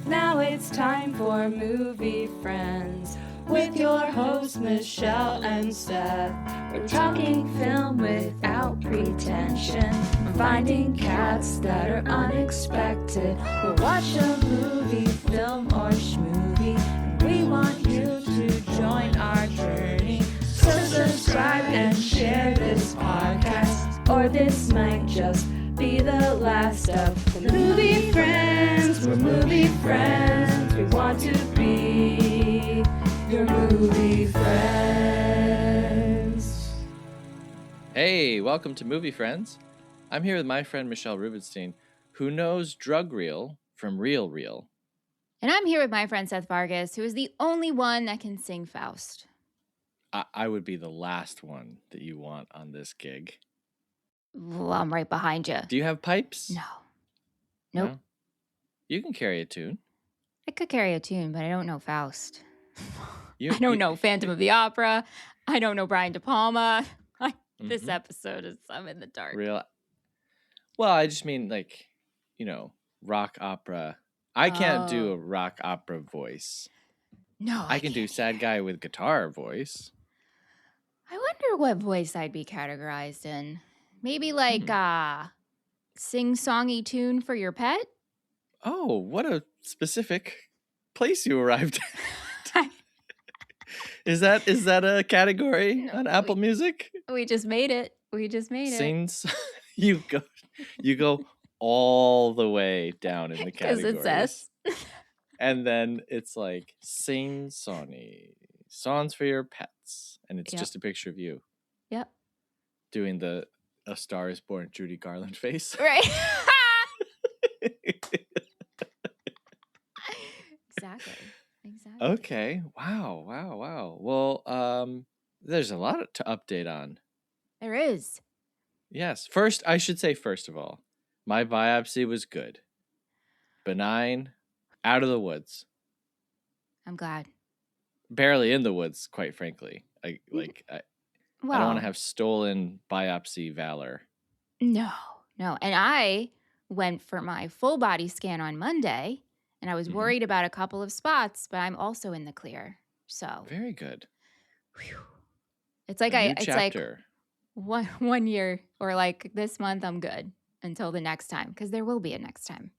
Now it's time for Movie Friends with your hosts Michelle and Seth. We're talking film without pretension. We're finding cats that are unexpected. We'll watch a movie, film, or schmovie. And we want you to join our journey. So subscribe and share this podcast, or this might just be the last of the Movie Friends. We're movie friends. We want to be your movie friends. Hey, welcome to Movie Friends. I'm here with my friend Michelle Rubenstein, who knows drug reel from real reel. And I'm here with my friend Seth Vargas, who is the only one that can sing Faust. I would be the last one that you want on this gig. Well, I'm right behind you. Do you have pipes? No. Nope. No? You can carry a tune. I could carry a tune, but I don't know Faust. You- I don't you- know Phantom of the Opera. I don't know Brian de Palma. This episode is, I'm in the dark. Real. Well, I just mean rock opera. I can't do a rock opera voice. No, I can do sad guy with guitar voice. I wonder what voice I'd be categorized in. Maybe like sing-songy tune for your pet? Oh, what a specific place you arrived at. Is that a category on Apple Music? We just made it. Sings. You go all the way down in the Because categories. it says. And then it's like sing songy songs for your pets, and it's just a picture of you. Yep. Doing the A Star Is Born Judy Garland face. Right. Exactly. Okay. Wow. Well, there's a lot to update on. There is. Yes. First of all, my biopsy was good. Benign, out of the woods. I'm glad. Barely in the woods, quite frankly. I don't want to have stolen biopsy valor. No. And I went for my full body scan on Monday, and I was worried about a couple of spots, but I'm also in the clear. So Very good. whew. It's like Chapter. one year or like this month I'm good until the next time, because there will be a next time.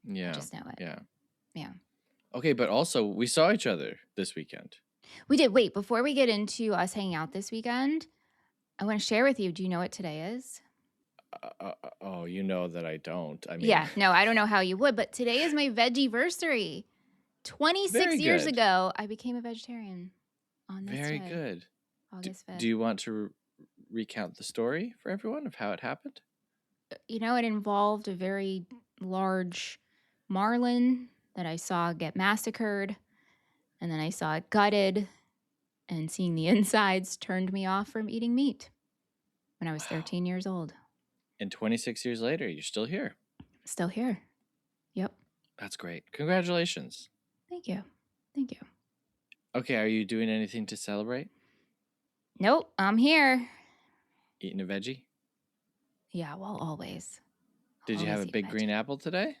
Yeah. I just know it. Yeah. Okay, but also we saw each other this weekend. We did. Wait, before we get into us hanging out this weekend, I want to share with you. Do you know what today is? You know that I don't. I mean, Yeah, no, I don't know how you would, but today is my vegiversary. 26 years ago, I became a vegetarian on this Very day, good. August 5th. Do you want to recount the story for everyone of how it happened? You know, it involved a very large marlin that I saw get massacred, and then I saw it gutted, and seeing the insides turned me off from eating meat when I was 13 years old. And 26 years later, you're still here. Still here. Yep. That's great. Congratulations. Thank you. Okay, are you doing anything to celebrate? Nope, I'm here. Eating a veggie? Yeah, well, always. Did you have a Always eat big veggie. green apple today?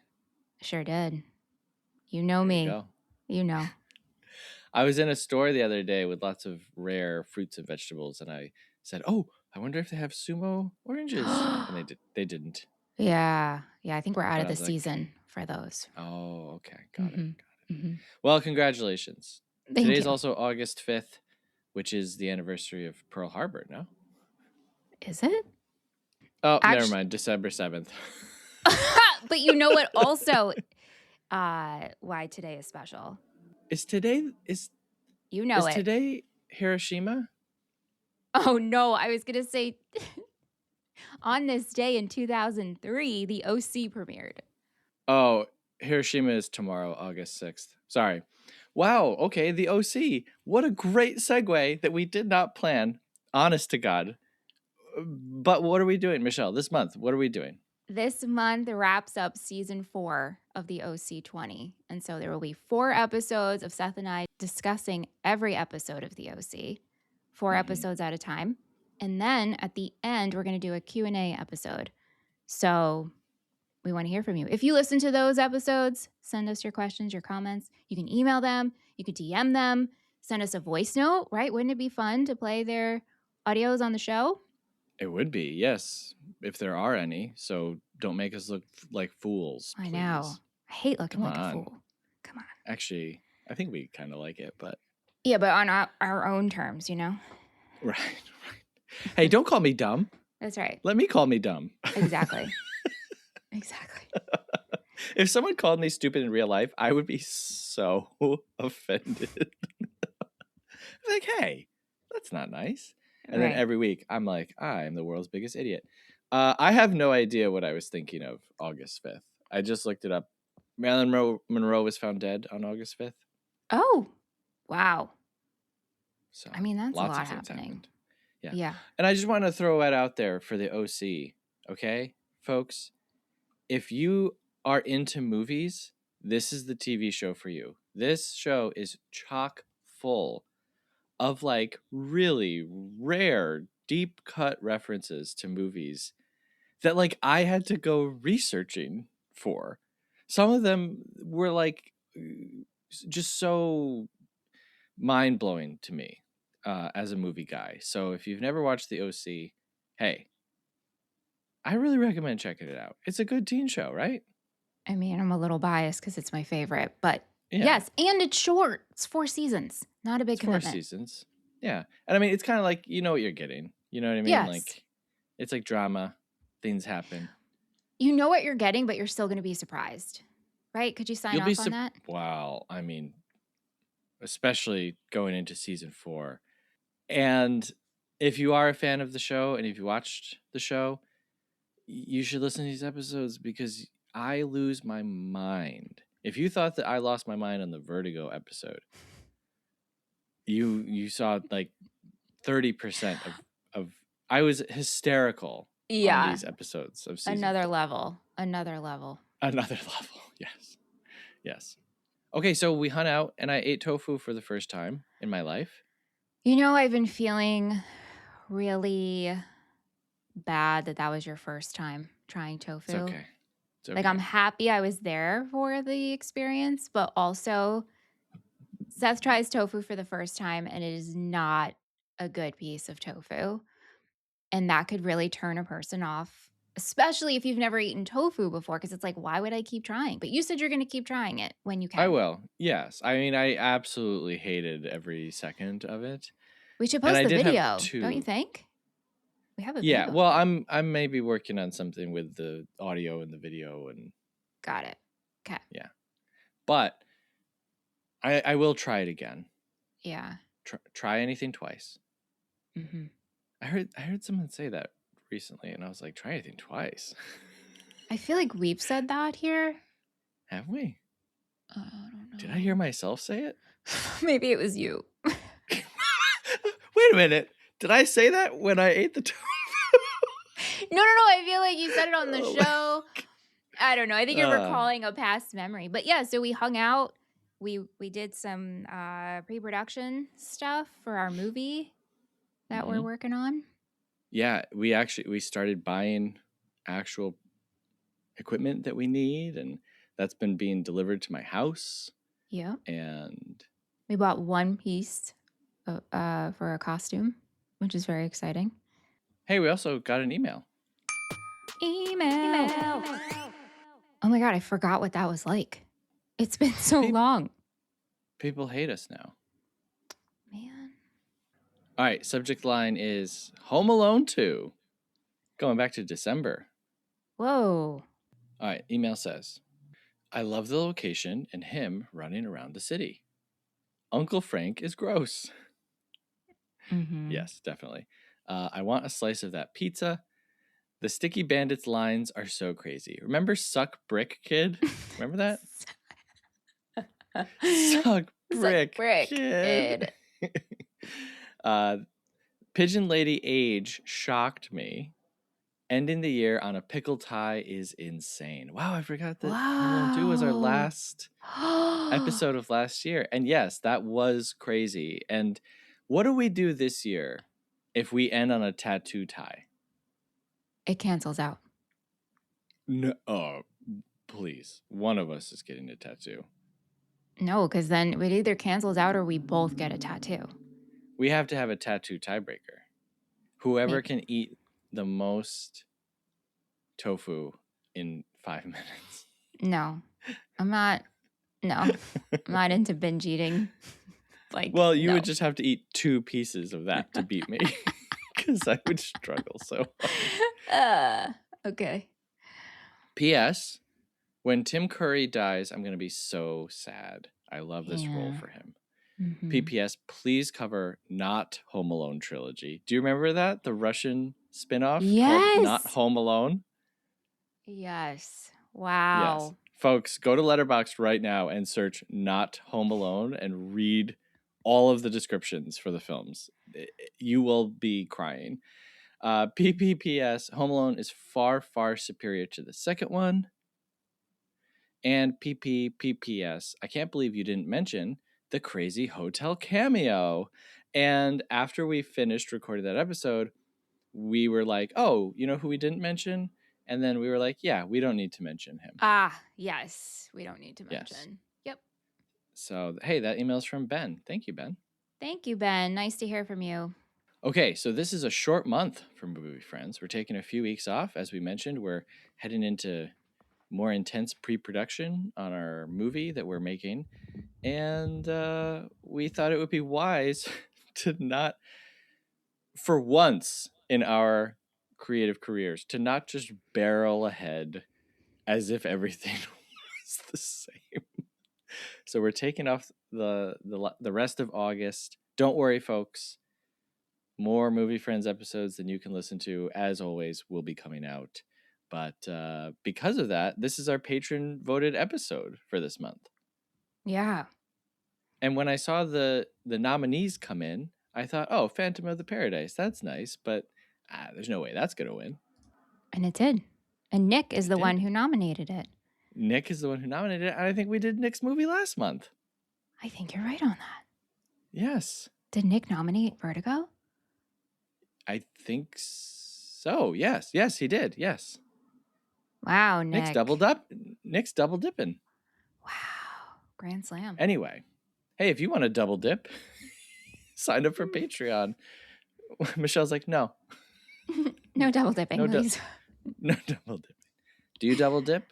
Sure did. You know me. Go. You know. I was in a store the other day with lots of rare fruits and vegetables, and I said, "Oh, I wonder if they have sumo oranges." And they didn't. Yeah, I think we're out of I the was like, season for those. Oh, okay. Got it. Mm-hmm. Well, congratulations. Thank Today's you. also August 5th, which is the anniversary of Pearl Harbor, no? Is it? Oh, never mind. December 7th. But you know what also why today is special? You know it. Today Hiroshima? Oh no, I was going to say on this day in 2003, the OC premiered. Oh, Hiroshima is tomorrow, August 6th. Sorry. Wow, okay, the OC. What a great segue that we did not plan, honest to God. But what are we doing, Michelle, this month? What are we doing? This month wraps up season 4 of the OC 20. And so there will be 4 episodes of Seth and I discussing every episode of the OC, 4 episodes at a time. And then at the end, we're going to do a Q&A episode. So we want to hear from you. If you listen to those episodes, Send us your questions, your comments. You can email them. You can DM them. Send us a voice note, right? Wouldn't it be fun to play their audios on the show? It would be, yes, if there are any. So don't make us look like fools, I please. know. I hate looking Come like a on. fool. Come on. Actually, I think we kind of like it, but Yeah, but on our own terms, you know? right. Hey, don't call me dumb. That's right. Let me call me dumb. Exactly. Exactly. If someone called me stupid in real life, I would be so offended. Like, hey, that's not nice. And then every week, I'm like, I'm the world's biggest idiot. I have no idea what I was thinking of August 5th. I just looked it up. Marilyn Monroe was found dead on August 5th. Oh, wow. So I mean, that's a lots lot of things happening. happened. Yeah. Yeah. And I just want to throw it out there for the OC. Okay, folks, if you are into movies, this is the TV show for you. This show is chock full of like really rare, deep cut references to movies that like I had to go researching for. Some of them were like just so mind blowing to me as a movie guy. So if you've never watched the OC, hey, I really recommend checking it out. It's a good teen show, right? I mean, I'm a little biased because it's my favorite, but Yeah. yes, and it's short. It's 4 seasons. Not a big It's commitment. 4 seasons. Yeah. And I mean, it's kind of like, you know what you're getting. You know what I mean? Yes. Like, it's like drama. Things happen. You know what you're getting, but you're still going to be surprised, right? Could you sign off on that? Wow. I mean, especially going into season 4. And if you are a fan of the show and if you watched the show, you should listen to these episodes because I lose my mind. If you thought that I lost my mind on the Vertigo episode, you saw like 30% of I was hysterical on these episodes of season Another 4. level. Another level. Another level. Yes. Yes. Okay, so we hung out and I ate tofu for the first time in my life. You know, I've been feeling really bad that was your first time trying tofu. It's okay. It's okay. Like, I'm happy I was there for the experience, but also Seth tries tofu for the first time and it is not a good piece of tofu. And that could really turn a person off, especially if you've never eaten tofu before, because it's like, why would I keep trying? But you said you're going to keep trying it when you can. I will. Yes. I mean, I absolutely hated every second of it. We should post the video, don't you think? We have a video. Yeah. Well, I'm maybe working on something with the audio and the video and Got it. Okay. Yeah. But I will try it again. Yeah. Try anything twice. Mm-hmm. I heard someone say that recently, and I was like, try anything twice. I feel like we've said that here. Have we? I don't know. Did I hear myself say it? Maybe it was you. Wait a minute. Did I say that when I ate the tofu? No. I feel like you said it on the show. I don't know. I think you're recalling a past memory. But yeah, so we hung out. We did some pre-production stuff for our movie that we're working on. Yeah, we started buying actual equipment that we need, and that's been being delivered to my house. Yeah. And we bought one piece for a costume, which is very exciting. Hey, we also got an email. Email. Oh my God, I forgot what that was like. It's been so long. People hate us now. Man. All right, subject line is Home Alone 2. Going back to December. Whoa. All right, email says, I love the location and him running around the city. Uncle Frank is gross. Mm-hmm. Yes, definitely. I want a slice of that pizza. The Sticky Bandits lines are so crazy. Remember Suck Brick Kid? Remember that? Suck Brick Kid. Pigeon Lady Age shocked me. Ending the year on a pickle tie is insane. Wow, I forgot that Home Alone 2 was our last episode of last year. And yes, that was crazy. And what do we do this year if we end on a tattoo tie? It cancels out. No, please, one of us is getting a tattoo. No, because then it either cancels out or we both get a tattoo. We have to have a tattoo tiebreaker. Whoever Maybe. can eat the most tofu in 5 minutes. No, I'm not. No, I'm not into binge eating. Well, you no. would just have to eat 2 pieces of that to beat me. Because I would struggle so hard. Okay. P.S. When Tim Curry dies, I'm going to be so sad. I love this role Yeah. for him. Mhm. P.P.S. Please cover Not Home Alone trilogy. Do you remember that? The Russian spinoff called Not Yes. Home Alone? Yes. Yes. Wow. Folks, go to Letterboxd right now and search Not Home Alone and read all of the descriptions for the films. You will be crying. PPPS, Home Alone is far, far superior to the second one. And PPPS, I can't believe you didn't mention the Crazy Hotel cameo. And after we finished recording that episode, we were like, oh, you know who we didn't mention? And then we were like, yeah, we don't need to mention him. Yes. We don't need to mention. Yes. Yep. So, hey, that email's from Ben. Thank you, Ben. Thank you, Ben. Nice to hear from you. Okay, so this is a short month for Movie Friends. We're taking a few weeks off. As we mentioned, we're heading into more intense pre-production on our movie that we're making. And we thought it would be wise to not, for once in our creative careers, to not just barrel ahead as if everything was the same. So we're taking off the rest of August. Don't worry, folks. More Movie Friends episodes than you can listen to, as always, will be coming out. But because of that, this is our patron voted episode for this month. Yeah. And when I saw the nominees come in, I thought, oh, Phantom of the Paradise, that's nice. But there's no way that's going to win. And it did. And Nick is the did. one who nominated it. Nick is the one who nominated it. And I think we did Nick's movie last month. I think you're right on that. Yes. Did Nick nominate Vertigo? I think so. Yes. Yes, he did. Yes. Wow, Nick. Nick's double dipping. Wow. Grand slam. Anyway, hey, if you want to double dip, sign up for Patreon. Michelle's like, no. No double dipping, please. No double dipping. Do you double dip?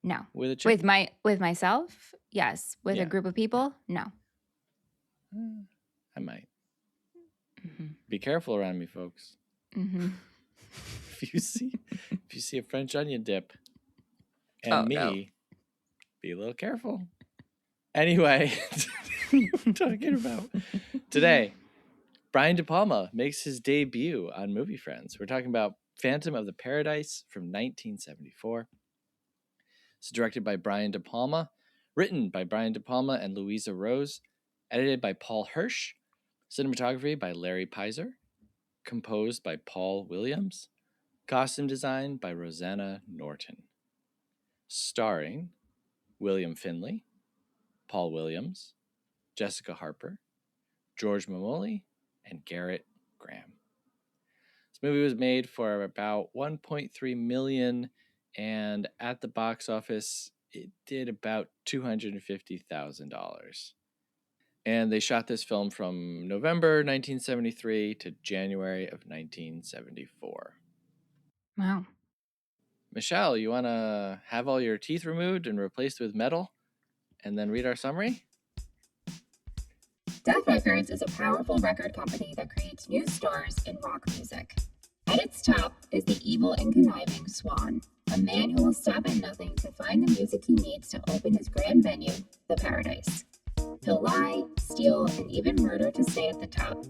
No. With a chick? With myself? Yes. With a group of people? No. I might. Mm-hmm. Be careful around me, folks. Mm-hmm. If you see a French onion dip and be a little careful. Anyway, talking about today, Brian De Palma makes his debut on Movie Friends. We're talking about Phantom of the Paradise from 1974. It's directed by Brian De Palma, written by Brian De Palma and Louisa Rose, edited by Paul Hirsch, cinematography by Larry Pizer, composed by Paul Williams, costume design by Rosanna Norton. Starring William Finley, Paul Williams, Jessica Harper, George Mamoli, and Garrett Graham. This movie was made for about $1.3 million, and at the box office, it did about $250,000. And they shot this film from November 1973 to January of 1974. Wow. Michelle, you want to have all your teeth removed and replaced with metal, and then read our summary? Death Records is a powerful record company that creates new stars in rock music. At its top is the evil and conniving Swan, a man who will stop at nothing to find the music he needs to open his grand venue, the Paradise. He'll lie, steal, and even murder to stay at the top.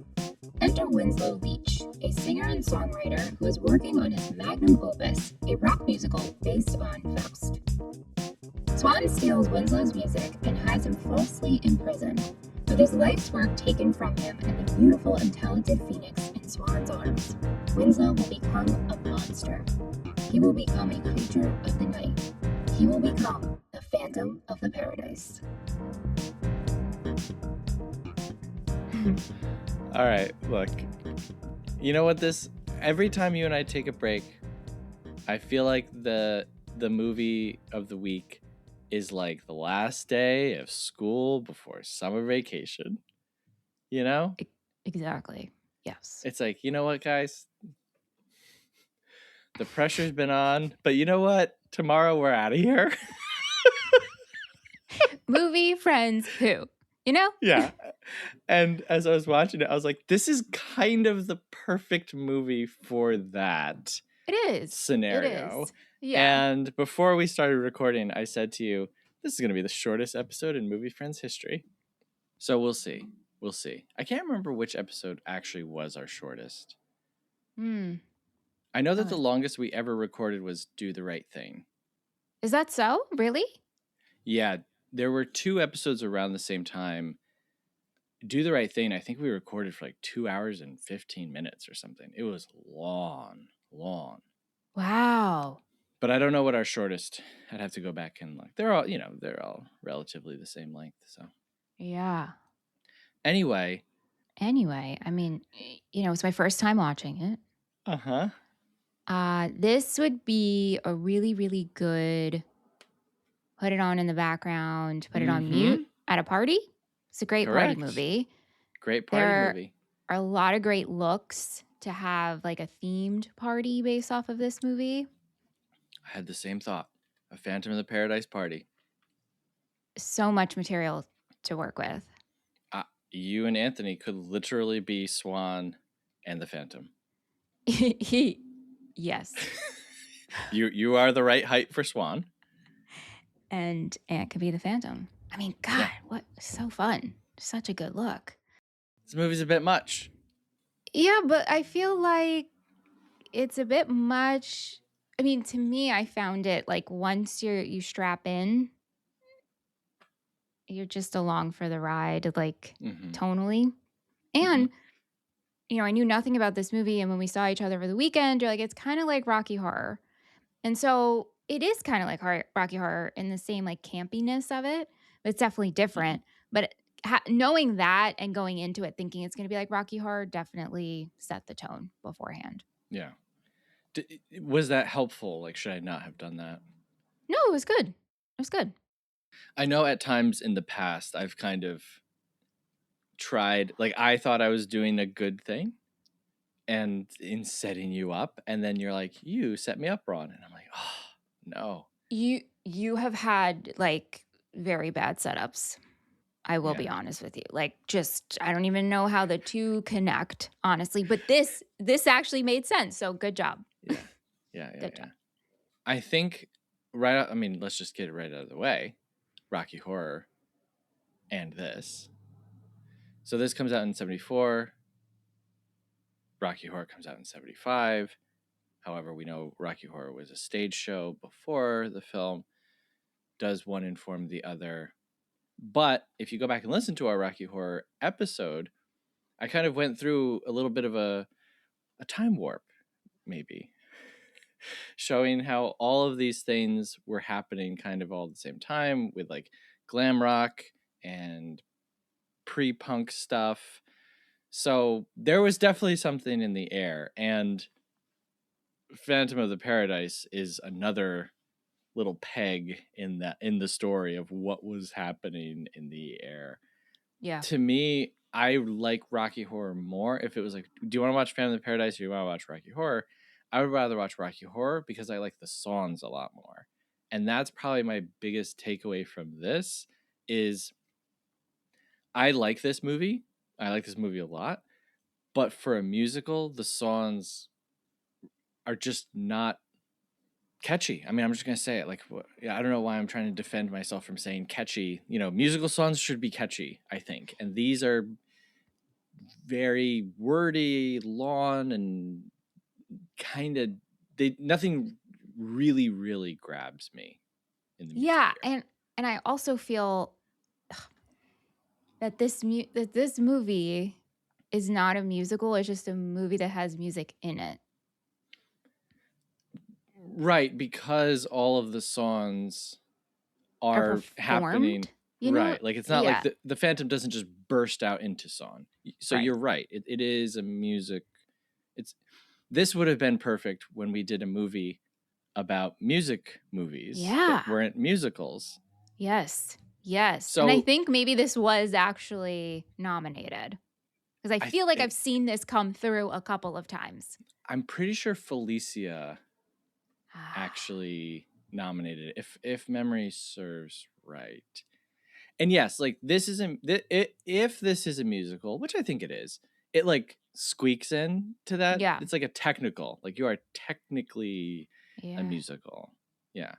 Enter Winslow Leach, a singer and songwriter who is working on his magnum opus, a rock musical based on Faust. Swan steals Winslow's music and has him falsely imprisoned, with his life's work taken from him and the beautiful and talented Phoenix in Swan's arms. Winslow will become a monster. He will become a creature of the night. He will become the Phantom of the Paradise. All right, look. You know what every time you and I take a break, I feel like the the movie of the week is like the last day of school before summer vacation. You know? Exactly. Yes. It's like, you know what, guys? The pressure's been on, but you know what? Tomorrow we're out of here. Movie, friends, who? You know? Yeah. And as I was watching it, I was like, this is kind of the perfect movie for that It is. scenario. It is. Yeah. And before we started recording, I said to you, this is going to be the shortest episode in Movie Friends history. So we'll see. We'll see. I can't remember which episode actually was our shortest. I know that the longest we ever recorded was Do the Right Thing. Is that so? Really? Yeah. There were 2 episodes around the same time. Do the Right Thing, I think we recorded for like 2 hours and 15 minutes or something. It was long. Wow. But I don't know what our shortest. I'd have to go back and look. They're all relatively the same length. So Yeah. anyway, I mean, it's my first time watching it. This would be a really, really good put it on in the background, put it on mute at a party. It's a great party movie. Great party movie. Are a lot of great looks to have like a themed party based off of this movie. I had the same thought. A Phantom of the Paradise party. So much material to work with. You and Anthony could literally be Swan and the Phantom. Yes. You are the right height for Swan. And Ant could be the Phantom. I mean, God, what so fun. Such a good look. This movie's a bit much. Yeah, but I feel like it's a bit much. I mean, to me, I found it like once you strap in, you're just along for the ride, like tonally. And, I knew nothing about this movie. And when we saw each other over the weekend, you're like, it's kind of like Rocky Horror. And so it is kind of like Rocky Horror in the same like campiness of it. But it's definitely different. But knowing that and going into it thinking it's going to be like Rocky Horror definitely set the tone beforehand. Yeah. Was that helpful? Like, should I not have done that? No, it was good. It was good. I know at times in the past I've kind of tried, like I thought I was doing a good thing and in setting you up, and then you're like, you set me up wrong. And I'm like, oh, no. You have had like very bad setups. I will be honest with you. Like, just, I don't even know how the two connect, honestly. But this actually made sense. So good job. Yeah. Good job. I think let's just get it right out of the way. Rocky Horror and this. So this comes out in 1974. Rocky Horror comes out in 1975. However, we know Rocky Horror was a stage show before the film. Does one inform the other? But if you go back and listen to our Rocky Horror episode, I kind of went through a little bit of a time warp, maybe, showing how all of these things were happening kind of all at the same time with like glam rock and pre-punk stuff. So there was definitely something in the air, and Phantom of the Paradise is another little peg in the story of what was happening in the air. Yeah. To me, I like Rocky Horror more. If it was like, do you want to watch Phantom of the Paradise or do you want to watch Rocky Horror? I would rather watch Rocky Horror because I like the songs a lot more. And that's probably my biggest takeaway from this is I like this movie. I like this movie a lot. But for a musical, the songs are just not catchy. I mean, I'm just going to say it. Like, I don't know why I'm trying to defend myself from saying catchy. Musical songs should be catchy, I think. And these are very wordy, long, and kind of, nothing really, really grabs me in the music. Yeah, and I also feel that this movie is not a musical. It's just a movie that has music in it. Right, because all of the songs are happening. Right, like it's not like the Phantom doesn't just burst out into song. So you're right. It is a music. This would have been perfect when we did a movie about music movies Yeah. that weren't musicals. Yes. Yes. So and I think maybe this was actually nominated because I feel like I've seen this come through a couple of times. I'm pretty sure Felicia actually nominated it, if memory serves right. And yes, like this isn't if this is a musical, which I think it is, it like squeaks in to that. Yeah. It's like a technical, like you are technically Yeah. a musical. Yeah.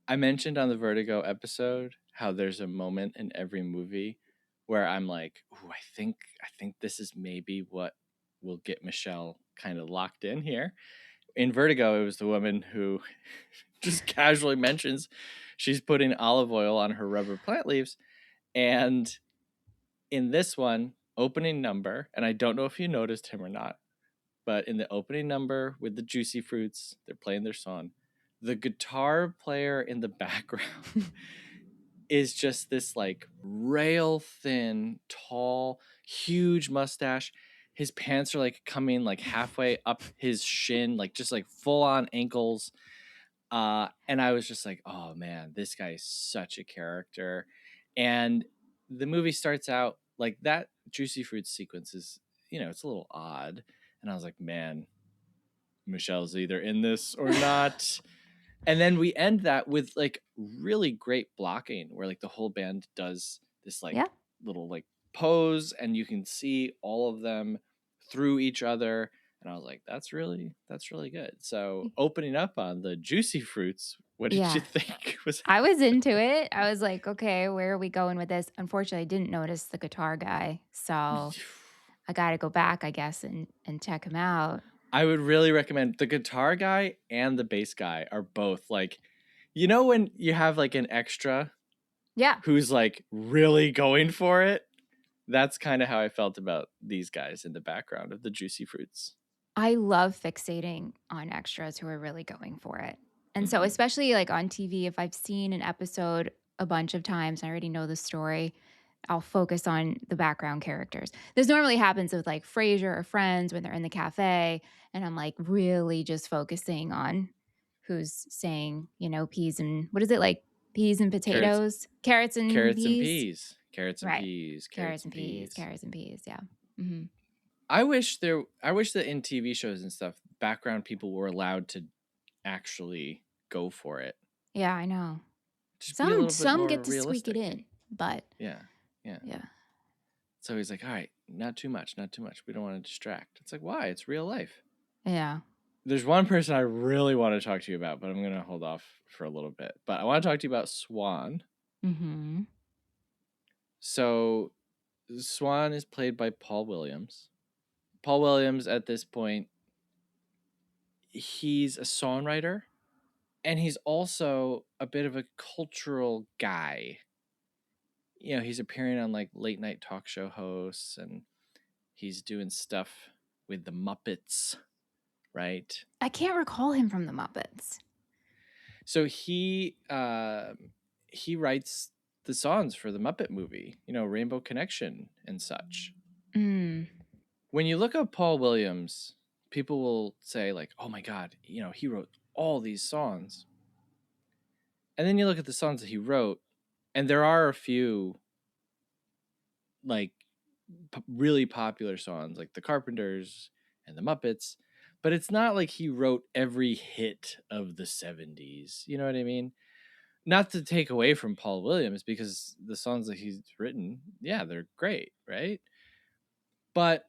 I mentioned on the Vertigo episode how there's a moment in every movie where I'm like, ooh, I think this is maybe what will get Michelle kind of locked in here. In Vertigo, it was the woman who just casually mentions she's putting olive oil on her rubber plant leaves. And in this one, opening number, and I don't know if you noticed him or not, but in the opening number with the Juicy Fruits, they're playing their song. The guitar player in the background is just this like rail thin, tall, huge mustache. His pants are like coming like halfway up his shin, like just like full on ankles. And I was just like, oh man, this guy is such a character. And the movie starts out like that Juicy Fruit sequence is, it's a little odd. And I was like, man, Michelle's either in this or not. And then we end that with like really great blocking where like the whole band does this like little like pose and you can see all of them through each other. And I was like, that's really good. So opening up on the Juicy Fruits, what did you think was I was into it. I was like, okay, where are we going with this? Unfortunately, I didn't notice the guitar guy. So I got to go back, I guess, and check him out. I would really recommend the guitar guy and the bass guy are both like, when you have like an extra who's like really going for it? That's kind of how I felt about these guys in the background of the Juicy Fruits. I love fixating on extras who are really going for it. And so especially like on TV, if I've seen an episode a bunch of times, I already know the story, I'll focus on the background characters. This normally happens with like Frasier or Friends when they're in the cafe and I'm like really just focusing on who's saying, peas and what is it like peas and potatoes? Carrots and peas. Carrots and peas. Carrots and peas. Yeah. Mm-hmm. I wish that in TV shows and stuff, background people were allowed to actually go for it. Yeah, I know. Just some get to squeak it in, but yeah. So he's like, all right, not too much. We don't want to distract. It's like, why? It's real life. Yeah. There's one person I really want to talk to you about, but I'm going to hold off for a little bit. But I want to talk to you about Swan. Mm-hmm. So Swan is played by Paul Williams. Paul Williams, at this point, he's a songwriter, and he's also a bit of a cultural guy. He's appearing on like late night talk show hosts, and he's doing stuff with the Muppets, right? I can't recall him from the Muppets. So he writes the songs for the Muppet movie, Rainbow Connection and such. Mm. When you look up Paul Williams, people will say like, oh my God, he wrote all these songs. And then you look at the songs that he wrote, and there are a few like really popular songs like the Carpenters and the Muppets, but it's not like he wrote every hit of the 70s. You know what I mean? Not to take away from Paul Williams, because the songs that he's written, yeah, they're great, right? But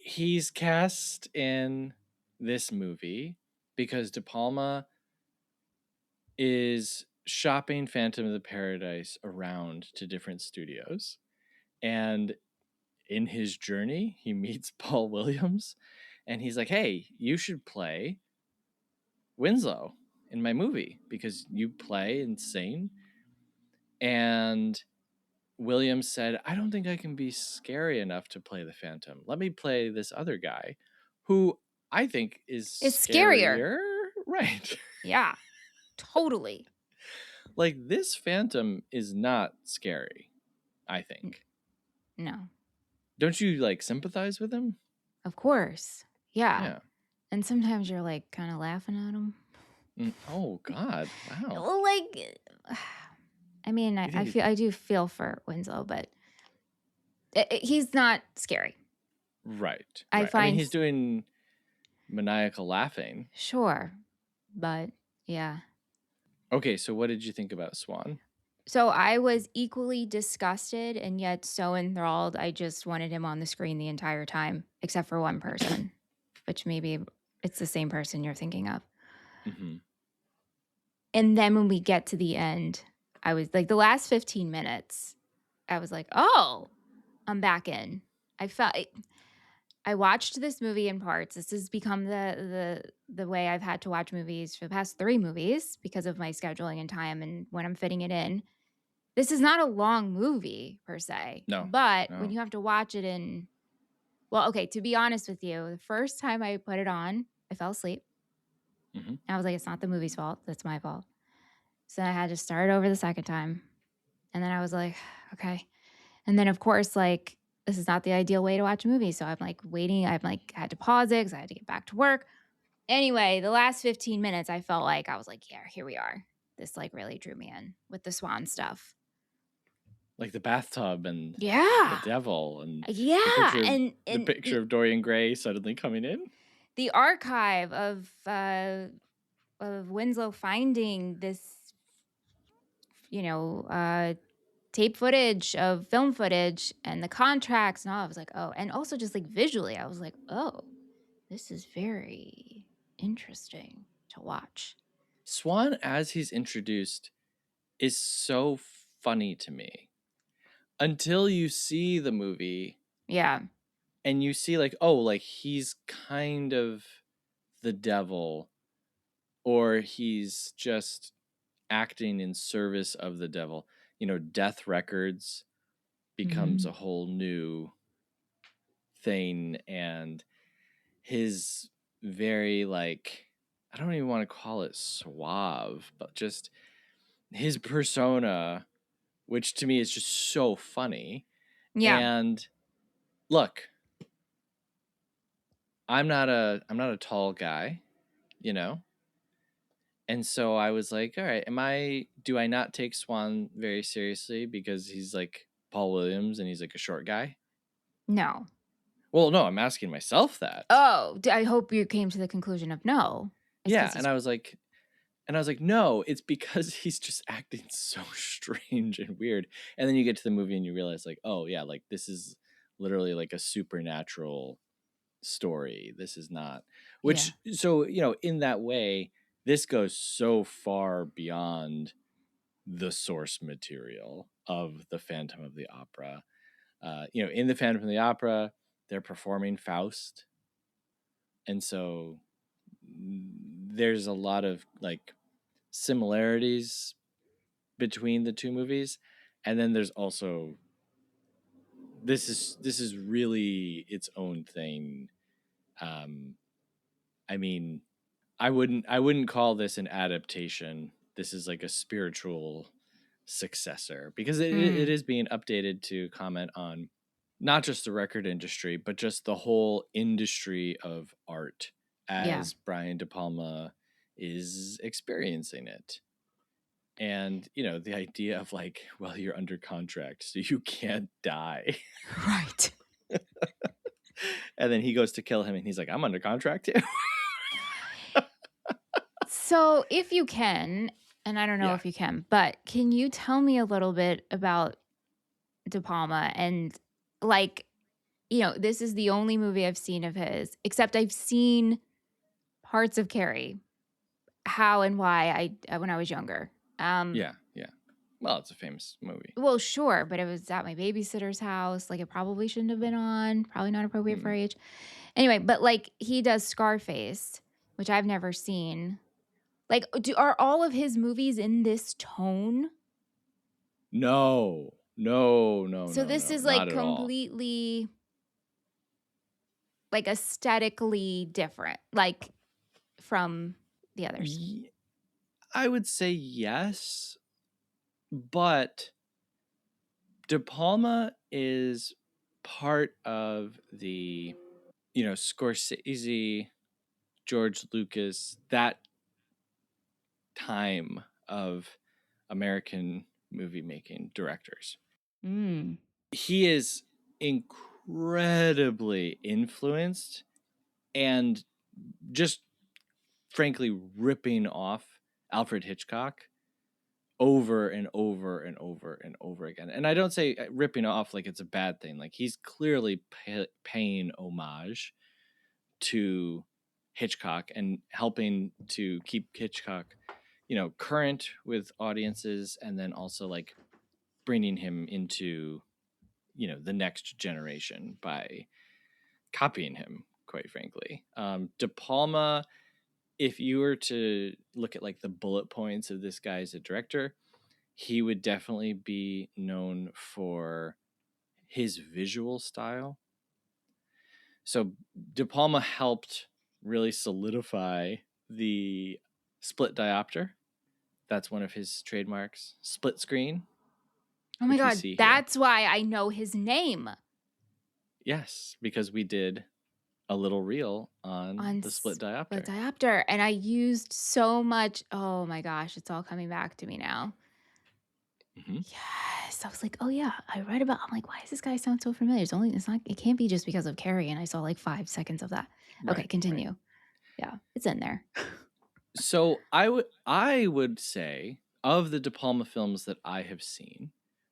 he's cast in this movie because De Palma is shopping Phantom of the Paradise around to different studios. And in his journey, he meets Paul Williams and he's like, hey, you should play Winslow in my movie because you play and sing. And Williams said, I don't think I can be scary enough to play the Phantom. Let me play this other guy who I think is scarier. Right. Yeah, totally. Like this Phantom is not scary, I think. No. Don't you like sympathize with him? Of course. Yeah. And sometimes you're like kind of laughing at him. Oh God! Wow. Well, like, I mean, You think I do feel for Winslow, but he's not scary. right? I Right. I mean, find he's doing maniacal laughing. sure, but yeah. Okay, so what did you think about Swan? So I was equally disgusted and yet so enthralled. I just wanted him on the screen the entire time, except for one person, which maybe it's the same person you're thinking of. Mm-hmm. And then when we get to the end, I was like, the last 15 minutes, I was like, oh, I'm back in. I watched this movie in parts. This has become the way I've had to watch movies for the past 3 movies because of my scheduling and time and when I'm fitting it in. This is not a long movie per se, No. but when you have to watch it well, okay, to be honest with you, the first time I put it on, I fell asleep. Mm-hmm. I was like, it's not the movie's fault. That's my fault. So I had to start over the second time. And then I was like, okay. And then, of course, like, this is not the ideal way to watch a movie. So I'm like waiting. I've like had to pause it because I had to get back to work. Anyway, the last 15 minutes, I felt like I was like, yeah, here we are. This like really drew me in with the Swan stuff. Like the bathtub and Yeah. the devil and Yeah. the picture of Dorian Gray suddenly coming in. The archive of Winslow finding this, tape footage of film footage and the contracts and all. I was like, oh, and also just like visually, I was like, oh, this is very interesting to watch. Swan, as he's introduced, is so funny to me until you see the movie. Yeah. And you see like, oh, like he's kind of the devil, or he's just acting in service of the devil. Death Records becomes a whole new thing, and his very like, I don't even want to call it suave, but just his persona, which to me is just so funny. Yeah. And look, I'm not a tall guy, And so I was like, all right, do I not take Swan very seriously because he's like Paul Williams and he's like a short guy? No. Well, no, I'm asking myself that. Oh, I hope you came to the conclusion of no. Yeah, and I was like, no, it's because he's just acting so strange and weird. And then you get to the movie and you realize like, oh yeah, like this is literally like a supernatural story. This is not, which, so, in that way, this goes so far beyond the source material of the Phantom of the Opera. In the Phantom of the Opera, they're performing Faust. And so there's a lot of like similarities between the two movies. And then there's also, this is really its own thing. I mean, I wouldn't call this an adaptation. This is like a spiritual successor because it is being updated to comment on not just the record industry, but just the whole industry of art as Brian de Palma is experiencing it. And, the idea of like, well, you're under contract, so you can't die. Right. And then he goes to kill him and he's like, I'm under contract too. So if you can, and I don't know if you can, but can you tell me a little bit about De Palma and like, this is the only movie I've seen of his, except I've seen parts of Carrie, how and why when I was younger. Yeah. Well, it's a famous movie. Well, sure, but it was at my babysitter's house. Like it probably shouldn't have been on, probably not appropriate for age. Anyway, but like he does Scarface, which I've never seen. Like, are all of his movies in this tone? No. So this is like completely like aesthetically different, like from the others. I would say yes, but De Palma is part of the, Scorsese, George Lucas, that time of American movie making directors. He is incredibly influenced and just frankly ripping off Alfred Hitchcock over and over and over and over again. And I don't say ripping off like it's a bad thing. Like he's clearly paying homage to Hitchcock and helping to keep Hitchcock, current with audiences, and then also like bringing him into, the next generation by copying him, quite frankly. De Palma, if you were to look at like the bullet points of this guy as a director, he would definitely be known for his visual style. So De Palma helped really solidify the split diopter. That's one of his trademarks. Split screen. Oh my God, that's why I know his name. Yes, because we did a little reel on the split diopter. Split diopter. And I used so much. Oh my gosh, it's all coming back to me now. Mm-hmm. Yes. I was like, oh yeah, I'm like, why does this guy sound so familiar? It can't be just because of Carrie. And I saw like 5 seconds of that. Okay, continue. Right. Yeah, it's in there. So I would say of the De Palma films that I have seen,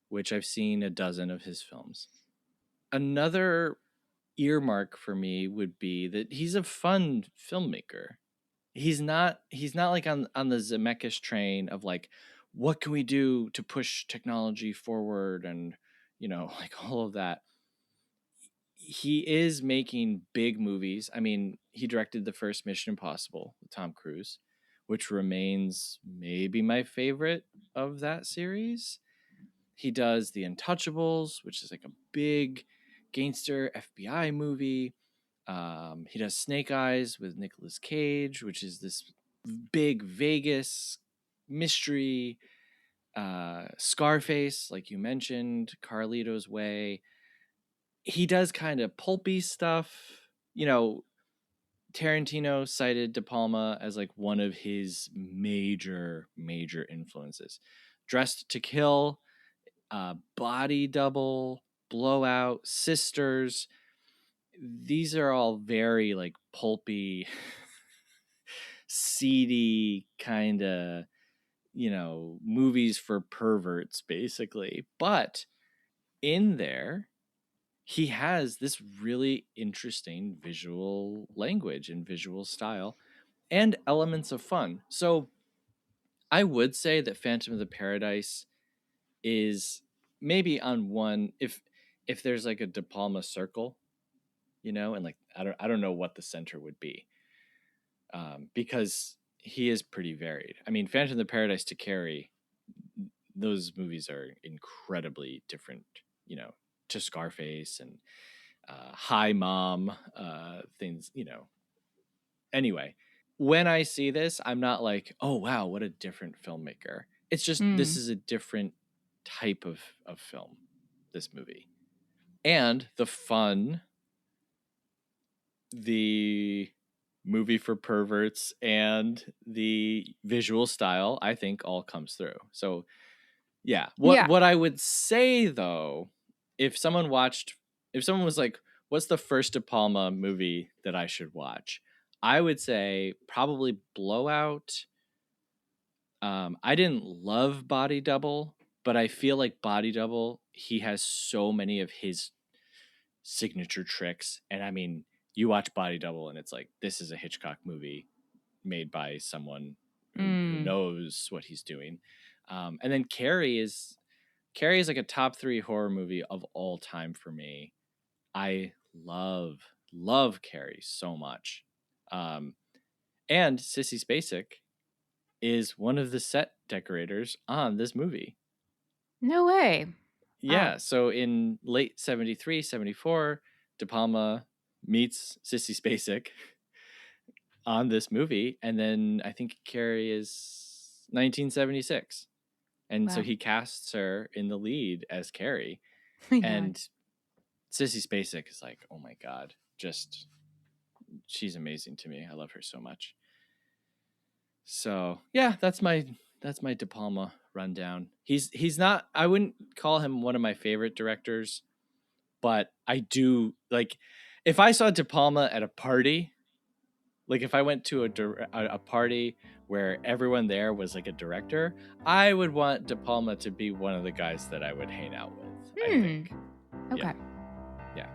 which I've seen a dozen of his films, another earmark for me would be that he's a fun filmmaker. He's not like on the Zemeckis train of like, what can we do to push technology forward and, like all of that. He is making big movies. I mean, he directed the first Mission Impossible with Tom Cruise, which remains maybe my favorite of that series. He does The Untouchables, which is like a big gangster FBI movie. He does Snake Eyes with Nicolas Cage, which is this big Vegas mystery. Scarface, like you mentioned, Carlito's Way. He does kind of pulpy stuff. Tarantino cited De Palma as like one of his major influences. Dressed to Kill, Body Double, Blowout, Sisters. These are all very like pulpy, seedy kind of, movies for perverts, basically. But in there, he has this really interesting visual language and visual style and elements of fun. So I would say that Phantom of the Paradise is maybe on one, if there's like a De Palma circle, and like I don't know what the center would be, because he is pretty varied. I mean, Phantom of the Paradise to Carrie, those movies are incredibly different, to Scarface and Hi Mom, things, Anyway, when I see this, I'm not like, oh wow, what a different filmmaker. It's just this is a different type of film, this movie. And the fun, the movie for perverts, and the visual style, I think all comes through. So yeah. What I would say though, if someone was like, what's the first De Palma movie that I should watch? I would say probably Blowout. I didn't love Body Double, but I feel like Body Double, he has so many of his signature tricks. And I mean, you watch Body Double and it's like, this is a Hitchcock movie made by someone who knows what he's doing. And then Carrie is like a top 3 horror movie of all time for me. I love Carrie so much. And Sissy Spacek is one of the set decorators on this movie. No way. Yeah. Wow. So in late 73, 74, De Palma meets Sissy Spacek on this movie. And then I think Carrie is 1976. And so he casts her in the lead as Carrie. And Sissy Spacek is like, oh my God, she's amazing to me. I love her so much. So yeah, that's my De Palma rundown. He's not. I wouldn't call him one of my favorite directors, but I do like. If I saw De Palma at a party, like if I went to a party where everyone there was like a director, I would want De Palma to be one of the guys that I would hang out with. I think. Okay. Yeah.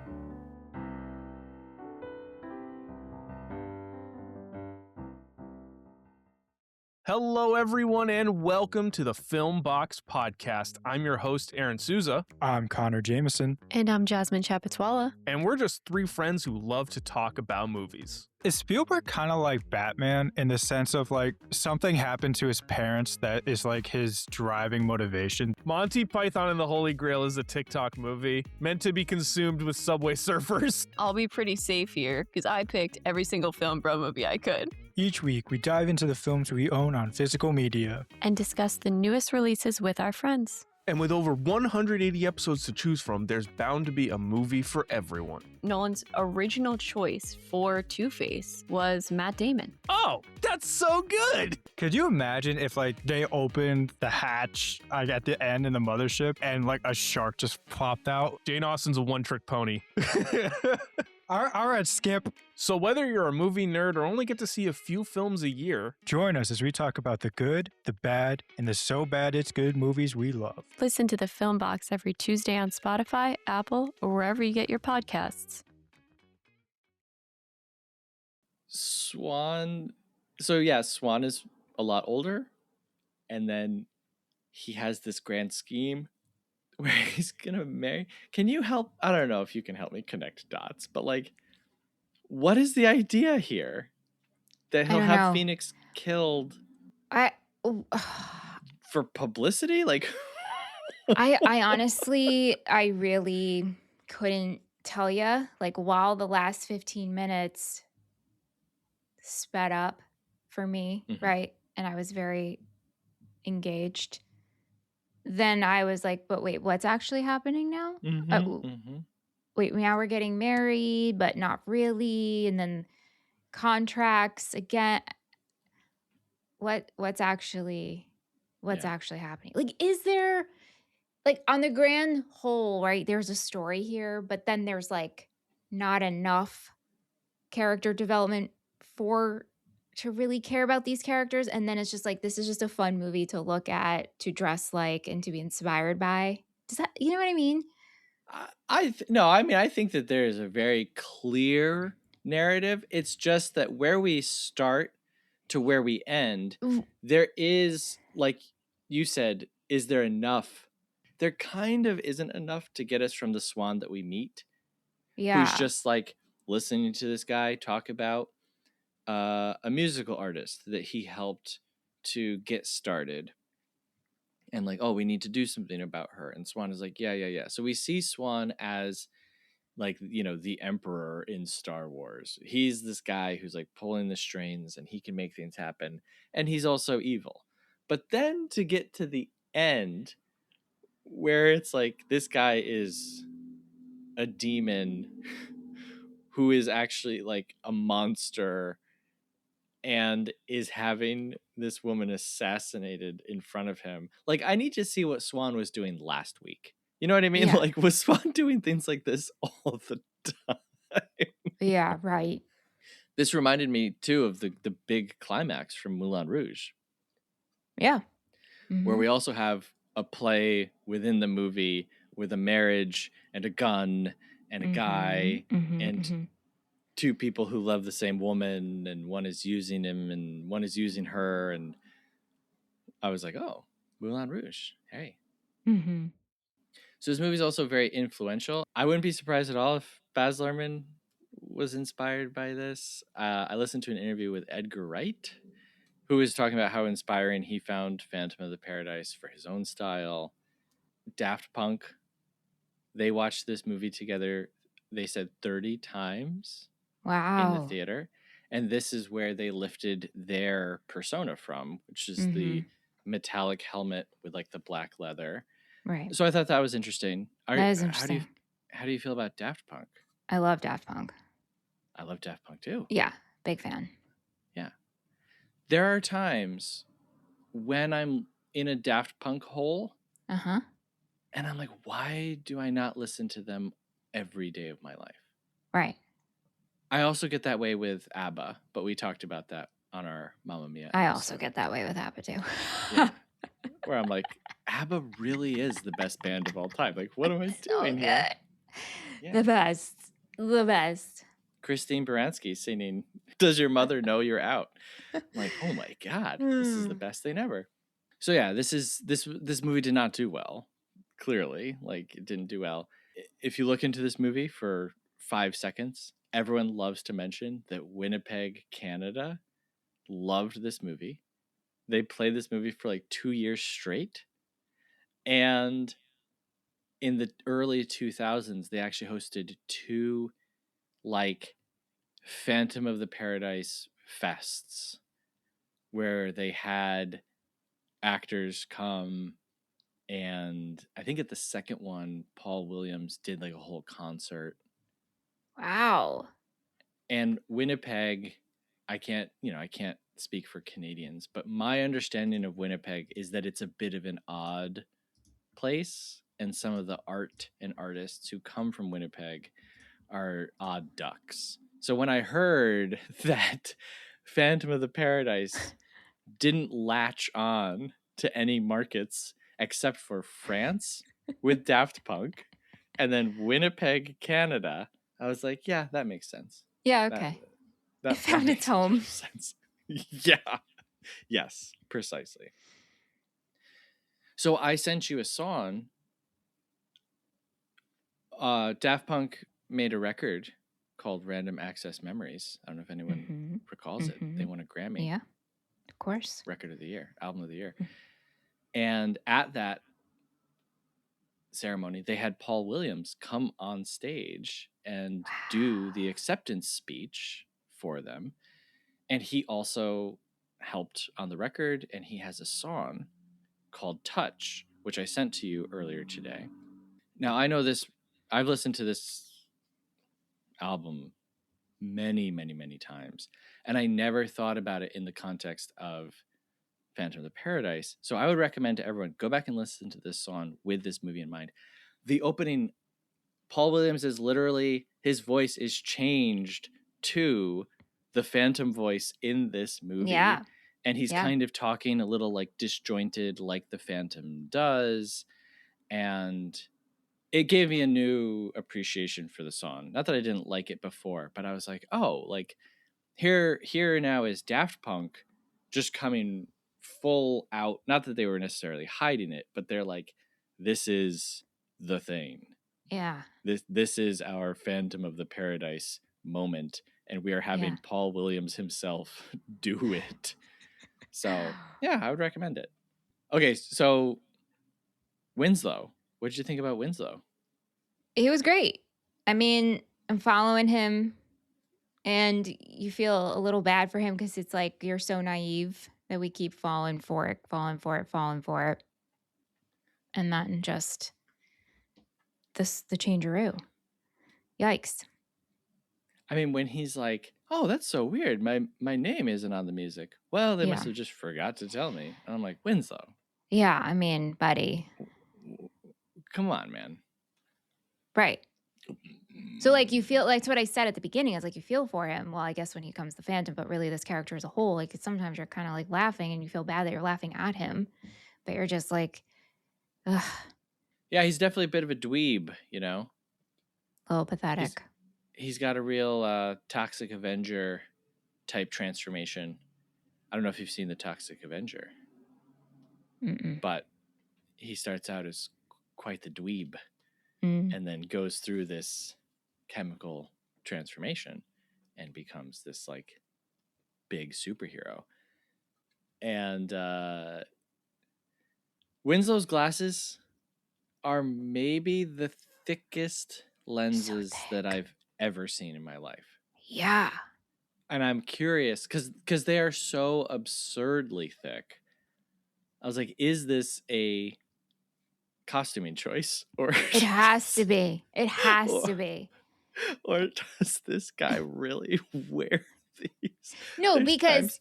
Hello, everyone, and welcome to the Film Box Podcast. I'm your host, Aaron Souza. I'm Connor Jameson. And I'm Jasmine Chapatwala. And we're just three friends who love to talk about movies. Is Spielberg kind of like Batman in the sense of like something happened to his parents that is like his driving motivation? Monty Python and the Holy Grail is a TikTok movie meant to be consumed with Subway Surfers. I'll be pretty safe here because I picked every single film bro movie I could. Each week, we dive into the films we own on physical media And discuss the newest releases with our friends. And with over 180 episodes to choose from, there's bound to be a movie for everyone. Nolan's original choice for Two-Face was Matt Damon. Oh, that's so good! Could you imagine if like they opened the hatch like at the end in the mothership and like a shark just popped out? Jane Austen's a one-trick pony. All right, Skip. So whether you're a movie nerd or only get to see a few films a year, Join us as we talk about the good, the bad, and the so bad it's good movies we love. Listen to the Film Box every Tuesday on Spotify, Apple, or wherever you get your podcasts. Swan. So yeah, Swan is a lot older, and then he has this grand scheme where he's gonna marry. Can you help? I don't know if you can help me connect dots, but like, what is the idea here? That he'll don't have know. Phoenix killed I for publicity? Like, I honestly, I really couldn't tell you. Like, while the last 15 minutes sped up for me, Mhm. right? And I was very engaged. Then I was like, but wait, what's actually happening now? Wait, now we're getting married, but not really. And then contracts again. What's actually happening? Like, is there, like, on the grand whole, right? There's a story here, but then there's like not enough character development to really care about these characters. And then it's just like, this is just a fun movie to look at, to dress like, and to be inspired by. Does that, you know what I mean? No, I mean, I think that there is a very clear narrative. It's just that where we start to where we end, there is, like you said, is there enough? There kind of isn't enough to get us from the Swan that we meet, Yeah. who's just like listening to this guy talk about a musical artist that he helped to get started. And like, oh, we need to do something about her. And Swan is like, yeah. So we see Swan as like, you know, the emperor in Star Wars. He's this guy who's like pulling the strings and he can make things happen. And he's also evil. But then to get to the end where it's like this guy is a demon who is actually like a monster and is having this woman assassinated in front of him. Like, I need to see what Swan was doing last week. You know what I mean? Yeah. Like, was Swan doing things like this all the time? Yeah, right. This reminded me, too, of the big climax from Moulin Rouge, Yeah. where we also have a play within the movie with a marriage and a gun and a guy and two people who love the same woman, and one is using him and one is using her. And I was like, oh, Moulin Rouge. Hey. So this movie is also very influential. I wouldn't be surprised at all if Baz Luhrmann was inspired by this. I listened to an interview with Edgar Wright, who was talking about how inspiring he found Phantom of the Paradise for his own style. Daft Punk, they watched this movie together, they said 30 times in Wow. the theater. And this is where they lifted their persona from, which is the metallic helmet with like the black leather. Right. So I thought that was interesting. That is interesting. How do you feel about Daft Punk? I love Daft Punk. I love Daft Punk too. Yeah, big fan. there are times when I'm in a Daft Punk hole Uh-huh. and I'm like, why do I not listen to them every day of my life? Right. I also get that way with ABBA, but we talked about that on our Mamma Mia I episode. also get that way with ABBA too. Yeah. Where I'm like, ABBA really is the best band of all time. Like, what am I doing here? Yeah. The best. The best. Christine Baranski singing, "Does Your Mother Know You're Out?" I'm like, oh my God, this is the best thing ever. So yeah, this movie did not do well. Clearly, like, it didn't do well. If you look into this movie for 5 seconds, everyone loves to mention that Winnipeg, Canada, loved this movie. They played this movie for like 2 years straight. And in the early 2000s, they actually hosted 2 like Phantom of the Paradise fests where they had actors come, and I think at the second one, Paul Williams did like a whole concert. Wow. And Winnipeg, I can't speak for Canadians, but my understanding of Winnipeg is that it's a bit of an odd place, and some of the art and artists who come from Winnipeg are odd ducks. So when I heard that Phantom of the Paradise didn't latch on to any markets except for France with Daft Punk and then Winnipeg, Canada, I was like, yeah, that makes sense. Yeah, okay. That It found makes its home. sense. Yeah. Yes, precisely. So I sent you a song. Daft Punk made a record called Random Access Memories. I don't know if anyone recalls it. They won a Grammy. Yeah, of course. Record of the Year, Album of the Year. And at that ceremony, they had Paul Williams come on stage and do the acceptance speech for them. And he also helped on the record, and he has a song called Touch, which I sent to you earlier today. Now, I know this, I've listened to this album many, many, many times, and I never thought about it in the context of Phantom of the Paradise. So I would recommend to everyone, go back and listen to this song with this movie in mind. The opening, Paul Williams is literally, his voice is changed to the Phantom voice in this movie. Yeah. And he's kind of talking a little like disjointed, like the Phantom does. And it gave me a new appreciation for the song. Not that I didn't like it before, but I was like, oh, like here now is Daft Punk just coming full out. Not that they were necessarily hiding it, but they're like, this is the thing. Yeah. This is our Phantom of the Paradise moment, and we are having Paul Williams himself do it. So yeah, I would recommend it. Okay, so Winslow. What did you think about Winslow? He was great. I mean, I'm following him, and you feel a little bad for him because it's like you're so naive that we keep falling for it. And then just the changeroo. Yikes. I mean, when he's like, oh, that's so weird. My name isn't on the music. Well, they must have just forgot to tell me. And I'm like, Winslow. Yeah, I mean, buddy. Come on, man. Right. So, like, you feel, like, that's what I said at the beginning. I was like, you feel for him. Well, I guess when he becomes the Phantom, but really this character as a whole, like, sometimes you're kind of, like, laughing and you feel bad that you're laughing at him. But you're just like, ugh. Yeah, he's definitely a bit of a dweeb, you know? A little pathetic. He's got a real Toxic Avenger type transformation. I don't know if you've seen the Toxic Avenger. But he starts out as quite the dweeb. And then goes through this chemical transformation and becomes this like big superhero. And Winslow's glasses are maybe the thickest lenses that I've ever seen in my life. Yeah. And I'm curious because they are so absurdly thick. I was like, is this a costuming choice, or it has to be? It has to be. Or does this guy really wear these? No, because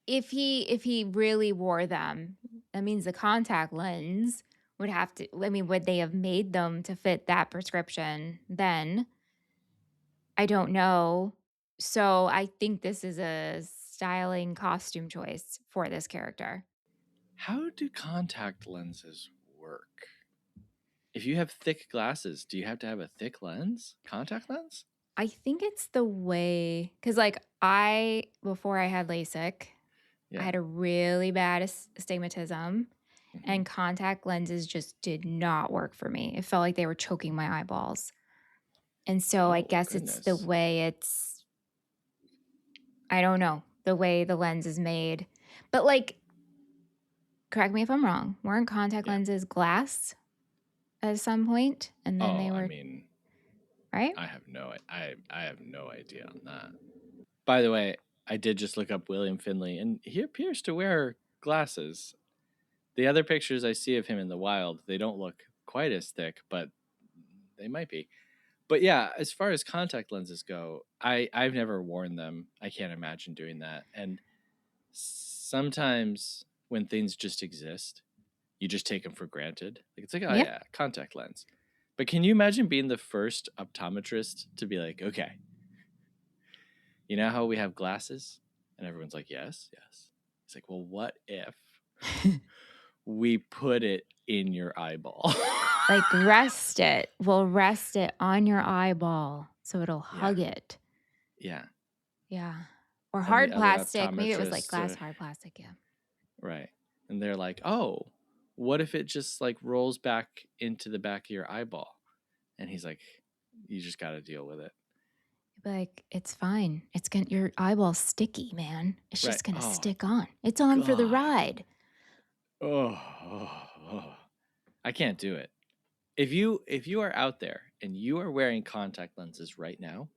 if he really wore them, that means the contact lens would have to, I mean, would they have made them to fit that prescription then? I don't know. So I think this is a styling costume choice for this character. How do contact lenses work? If you have thick glasses, do you have to have a thick lens? Contact lens? I think it's the way, because like before I had LASIK, I had a really bad astigmatism, and contact lenses just did not work for me. It felt like they were choking my eyeballs. And so I guess it's the way I don't know, the way the lens is made. But like, correct me if I'm wrong, weren't contact lenses glass at some point? And then they were, I mean, right? I have no idea on that. By the way, I did just look up William Finley, and he appears to wear glasses. The other pictures I see of him in the wild, they don't look quite as thick, but they might be. But yeah, as far as contact lenses go, I've never worn them. I can't imagine doing that. And sometimes when things just exist, you just take them for granted. Like it's like, oh yeah, contact lens. But can you imagine being the first optometrist to be like, okay, you know how we have glasses? And everyone's like, yes, yes. It's like, well, what if we put it in your eyeball? Like rest it. We'll rest it on your eyeball so it'll hug it. Yeah. Yeah. Or hard plastic. Maybe it was like glass hard plastic. Yeah. Right. And they're like, oh, what if it just like rolls back into the back of your eyeball? And he's like, you just got to deal with it. Like, it's fine. Your eyeball's sticky, man. It's just going to Oh, stick on. It's on for the ride. Oh, I can't do it. If you are out there and you are wearing contact lenses right now,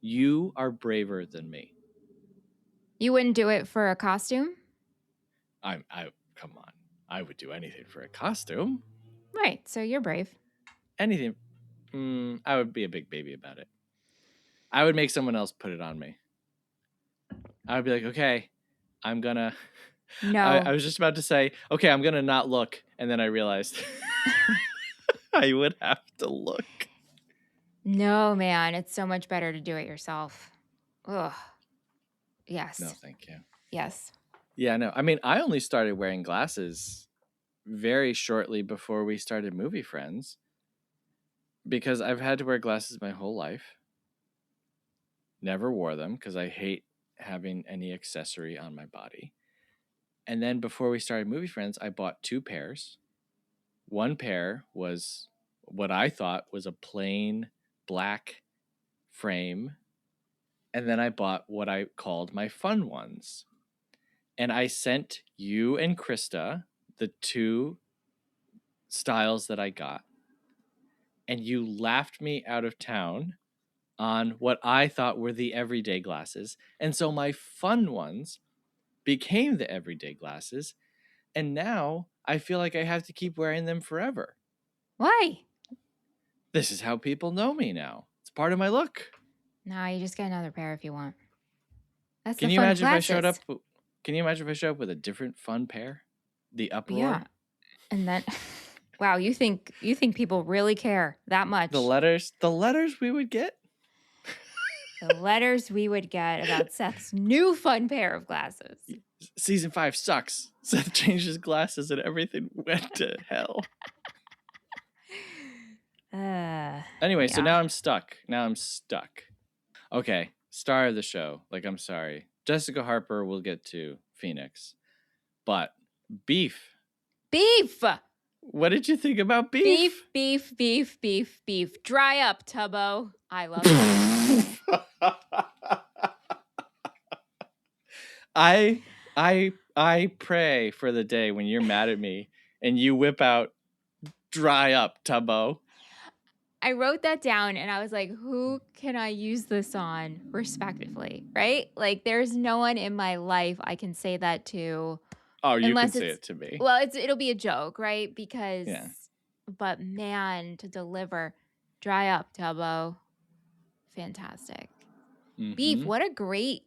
you are braver than me. You wouldn't do it for a costume? I come on. I would do anything for a costume. Right. So you're brave. Anything. I would be a big baby about it. I would make someone else put it on me. I would be like, okay, I'm gonna. No. I was just about to say, okay, I'm gonna not look, and then I realized I would have to look. No, man, it's so much better to do it yourself. Ugh. Yes. No, thank you. Yes. Yeah, no. I mean, I only started wearing glasses very shortly before we started Movie Friends because I've had to wear glasses my whole life. Never wore them because I hate having any accessory on my body. And then before we started Movie Friends, I bought 2 pairs. One pair was what I thought was a plain black frame. And then I bought what I called my fun ones. And I sent you and Krista the 2 styles that I got. And you laughed me out of town on what I thought were the everyday glasses. And so my fun ones became the everyday glasses. And now I feel like I have to keep wearing them forever. Why? This is how people know me now. It's part of my look. No, you just get another pair if you want. That's Can the you fun imagine glasses. if I showed up? Can you imagine if I showed up with a different fun pair? The uproar. Yeah. And then wow, you think people really care that much? The letters we would get. The letters we would get about Seth's new fun pair of glasses. Season 5 sucks. Seth changed his glasses and everything went to hell. Anyway, so now I'm stuck. Okay, star of the show. Like, I'm sorry. Jessica Harper will get to Phoenix. But Beef. Beef! What did you think about Beef? Beef. Dry up, Tubbo. I love it. I pray for the day when you're mad at me and you whip out dry up, Tubbo. I wrote that down and I was like, who can I use this on respectively, right? Like there's no one in my life I can say that to. Oh, you can say it to me. Well, it'll be a joke, right? Because, but man, to deliver, dry up, Tubbo. Fantastic. Mm-hmm. Beef, what a great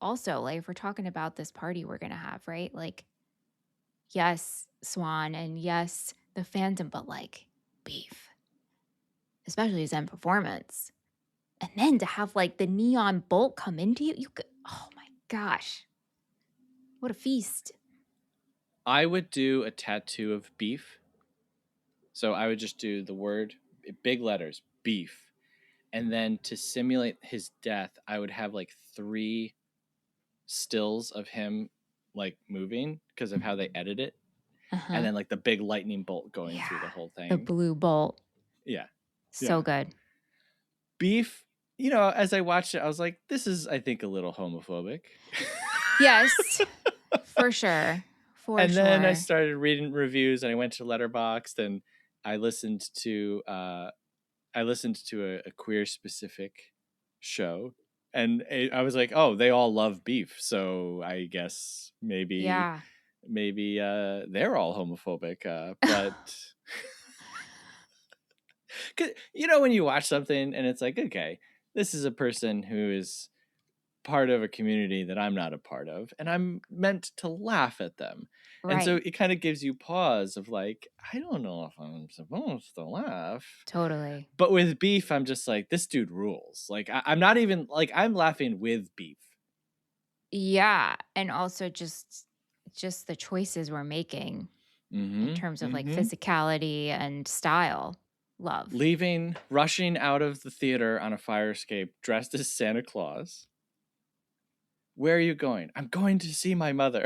also, like, if we're talking about this party we're going to have, right? Like, yes, Swan, and yes, the Phantom, but like Beef, especially his end performance. And then to have like the neon bolt come into you, oh my gosh, what a feast. I would do a tattoo of beef. So I would just do the word, big letters, beef. And then to simulate his death, I would have like 3 stills of him like moving because of how they edit it. Uh-huh. And then like the big lightning bolt going through the whole thing. The blue bolt. Yeah. So good. Beef, you know, as I watched it, I was like, this is, I think, a little homophobic. Yes, for sure. Then I started reading reviews and I went to Letterboxd and I listened to a queer specific show. And I was like, oh, they all love beef. So I guess maybe they're all homophobic. But you know, when you watch something and it's like, okay, this is a person who is part of a community that I'm not a part of, and I'm meant to laugh at them. Right. And so it kind of gives you pause of like, I don't know if I'm supposed to laugh. Totally. But with Beef, I'm just like, this dude rules. Like, I'm not even, like, I'm laughing with Beef. Yeah. And also just the choices we're making in terms of like physicality and style. Love. Rushing out of the theater on a fire escape dressed as Santa Claus. Where are you going? I'm going to see my mother.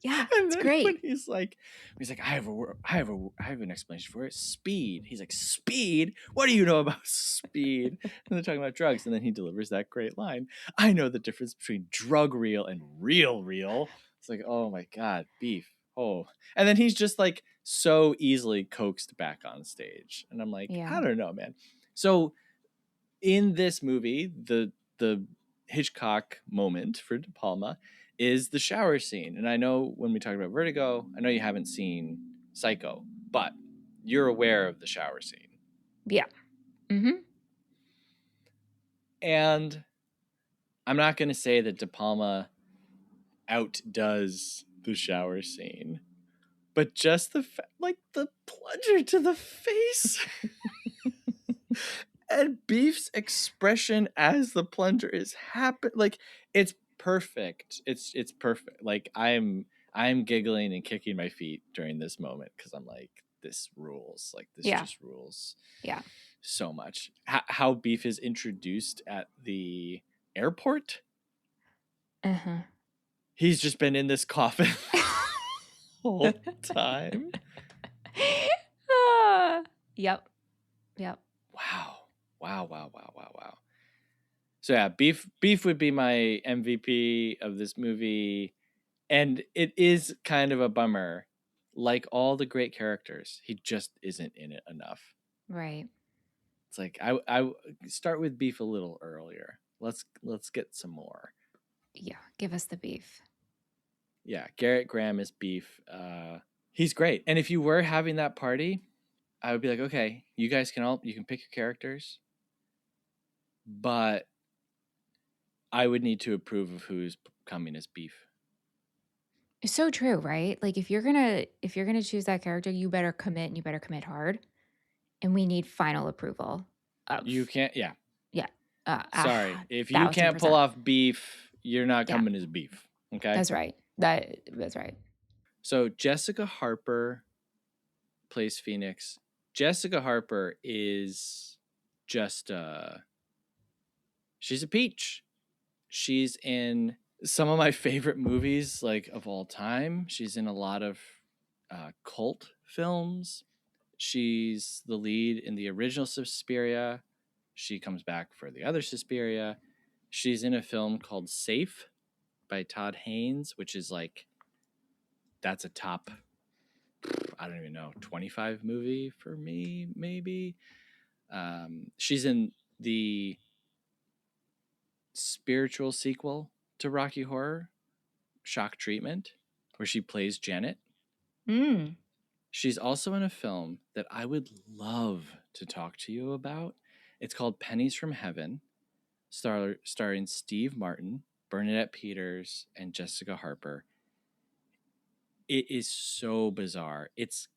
Yeah, it's great. When he's like, I have an explanation for it. Speed. He's like, speed? What do you know about speed? And they're talking about drugs, and then he delivers that great line. I know the difference between drug reel and real. It's like, oh my God, Beef. Oh, and then he's just like so easily coaxed back on stage, and I'm like, I don't know, man. So in this movie, the Hitchcock moment for De Palma is the shower scene. And I know when we talk about Vertigo, I know you haven't seen Psycho, but you're aware of the shower scene. Yeah. Mm-hmm. And I'm not going to say that De Palma outdoes the shower scene, but just the plunger to the face. And Beef's expression as the plunger is like, it's perfect. It's perfect. Like I'm giggling and kicking my feet during this moment because I'm like, this rules. Like this just rules. Yeah. So much. How Beef is introduced at the airport. Uh-huh. He's just been in this coffin whole time. Yep. Wow. So yeah, Beef would be my MVP of this movie. And it is kind of a bummer. Like all the great characters, he just isn't in it enough. Right. It's like I start with Beef a little earlier. Let's get some more. Yeah, give us the Beef. Yeah, Garrett Graham is Beef. He's great. And if you were having that party, I would be like, okay, you guys can pick your characters, but I would need to approve of who's coming as Beef. It's so true, right? Like if you're gonna choose that character, you better commit and you better commit hard. And we need final approval. You can't, yeah. Yeah. Sorry. If you can't pull off Beef, you're not coming as Beef. Okay? That's right. That's right. So Jessica Harper plays Phoenix. Jessica Harper is just she's a peach. She's in some of my favorite movies like of all time. She's in a lot of cult films. She's the lead in the original Suspiria. She comes back for the other Suspiria. She's in a film called Safe by Todd Haynes, which is like, that's a top, I don't even know, 25 movie for me, maybe. She's in the spiritual sequel to Rocky Horror, Shock Treatment, where she plays Janet. She's also in a film that I would love to talk to you about. It's called Pennies from Heaven, starring Steve Martin, Bernadette Peters, and Jessica Harper. It is so bizarre. It's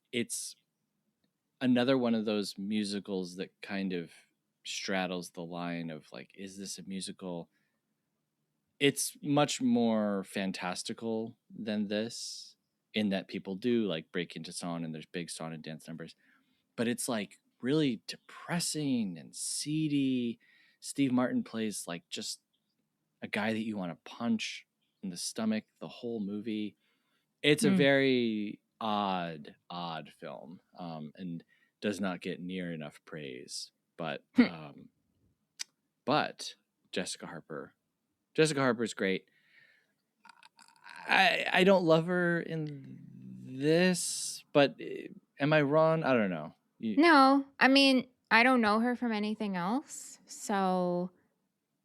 another one of those musicals that kind of straddles the line of like, is this a musical? It's much more fantastical than this, in that people do like break into song and there's big song and dance numbers, but it's like really depressing and seedy. Steve Martin plays like just a guy that you want to punch in the stomach the whole movie. It's a very odd film, and does not get near enough praise. But Jessica Harper's great. I don't love her in this, but am I wrong? I don't know. No, I mean, I don't know her from anything else. So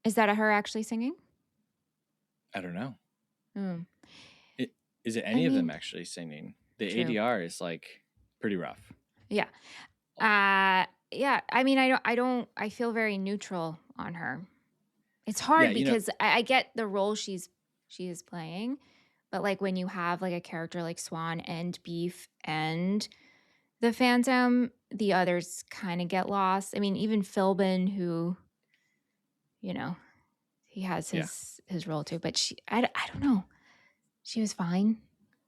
is that her actually singing? I don't know. Mm. Is it any of them actually singing? The True. ADR is like pretty rough. Yeah. Yeah. I mean, I feel very neutral on her. It's hard because I get the role she is playing, but like when you have like a character like Swan and Beef and the Phantom, the others kind of get lost. I mean, even Philbin, who, you know, he has his role too, but I don't know. She was fine.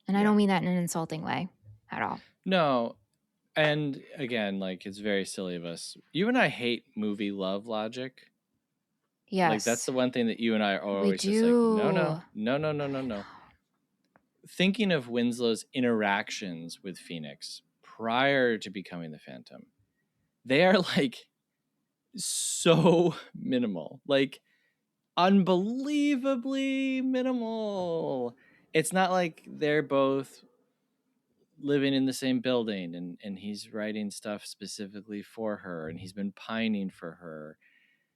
And I don't mean that in an insulting way at all. No. And again, like, it's very silly of us. You and I hate movie love logic. Yes. Like, that's the one thing that you and I are always just like, no. Thinking of Winslow's interactions with Phoenix prior to becoming the Phantom, they are like so minimal, like unbelievably minimal. It's not like they're both living in the same building and he's writing stuff specifically for her and he's been pining for her.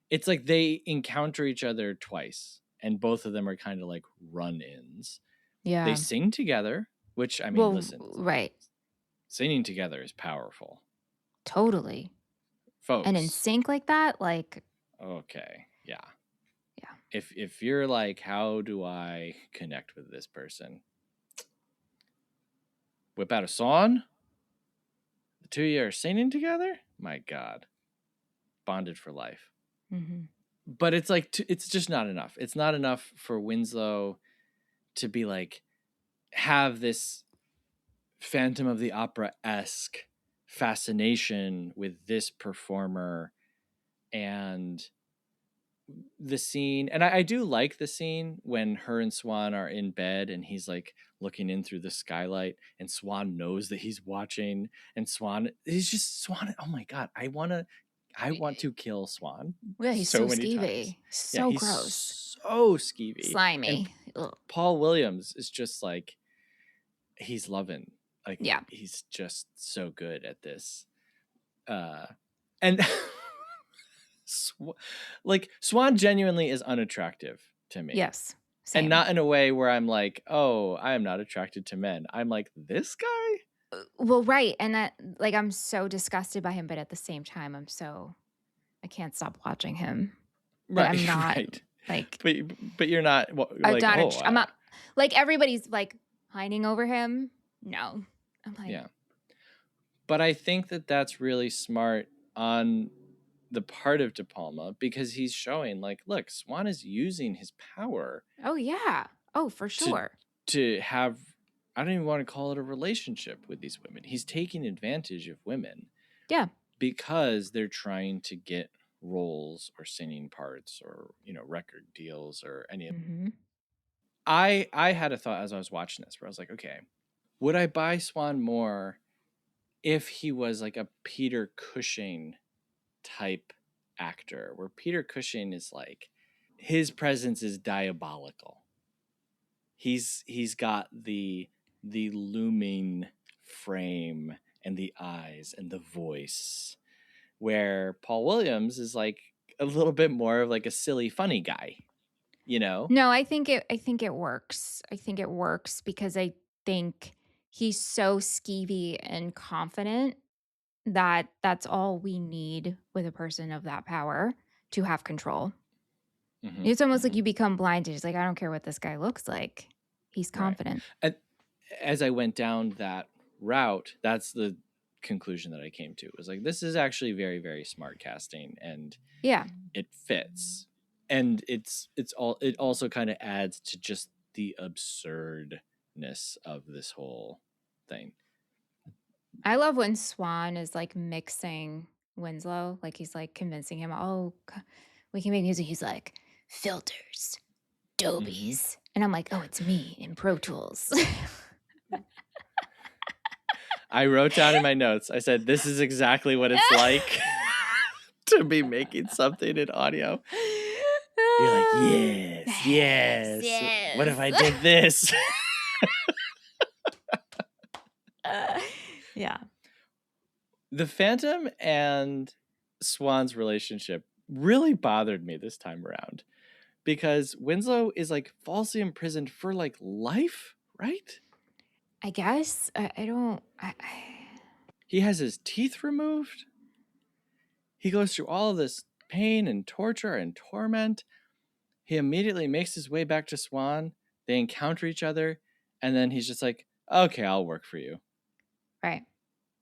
It's like they encounter each other twice and both of them are kind of like run-ins. Yeah. They sing together, which, I mean, listen. Right. Singing together is powerful. Totally. Folks. And in sync like that, like. Okay. Yeah. Yeah. If you're like, how do I connect with this person? Whip out a song. The two of you are singing together. My God. Bonded for life. Mm-hmm. But it's like, it's just not enough. It's not enough for Winslow to be like, have this Phantom of the Opera-esque fascination with this performer and the scene. And I do like the scene when her and Swan are in bed and he's like looking in through the skylight and Swan knows that he's watching, and Swan, oh my God, I want to kill Swan. Yeah, he's so many skeevy. times. So he's gross. So skeevy. Slimy. And Paul Williams is just like, he's loving. Like, yeah, he's just so good at this. And like, Swan genuinely is unattractive to me. Yes. Same. And not in a way where I'm like, oh, I am not attracted to men. I'm like, this guy? Well, right. And that, like, I'm so disgusted by him, but at the same time, I can't stop watching him. But right. I'm not right. like, but you're not like, I'm not like, everybody's like pining over him. No, I'm like, yeah. But I think that that's really smart on the part of De Palma, because he's showing like, look, Swan is using his power. Oh yeah. Oh, for sure. To have, I don't even want to call it a relationship with these women. He's taking advantage of women. Yeah. Because they're trying to get roles or singing parts or, record deals or any of it. Mm-hmm. I had a thought as I was watching this where I was like, okay, would I buy Swan more if he was like a Peter Cushing type actor, where Peter Cushing is like, his presence is diabolical. He's got the looming frame and the eyes and the voice, where Paul Williams is like a little bit more of like a silly, funny guy, No, I think it works. I think it works because I think he's so skeevy and confident that that's all we need with a person of that power to have control. It's almost like you become blind to just like, I don't care what this guy looks like. He's confident. And as I went down that route, that's the conclusion that I came to. It was like, this is actually very, very smart casting, and Yeah. it fits. And it also kind of adds to just the absurdness of this whole thing. I love when Swan is like mixing Winslow, like he's like convincing him, oh, we can make music. He's like, filters, Dobies. And I'm like, oh, it's me in Pro Tools. I wrote down in my notes, I said, this is exactly what it's like to be making something in audio. You're like, yes. What if I did this? Yeah. The Phantom and Swan's relationship really bothered me this time around, because Winslow is like falsely imprisoned for like life, right? I guess. I don't. He has his teeth removed. He goes through all of this pain and torture and torment. He immediately makes his way back to Swan. They encounter each other. And then he's just like, okay, I'll work for you. Right.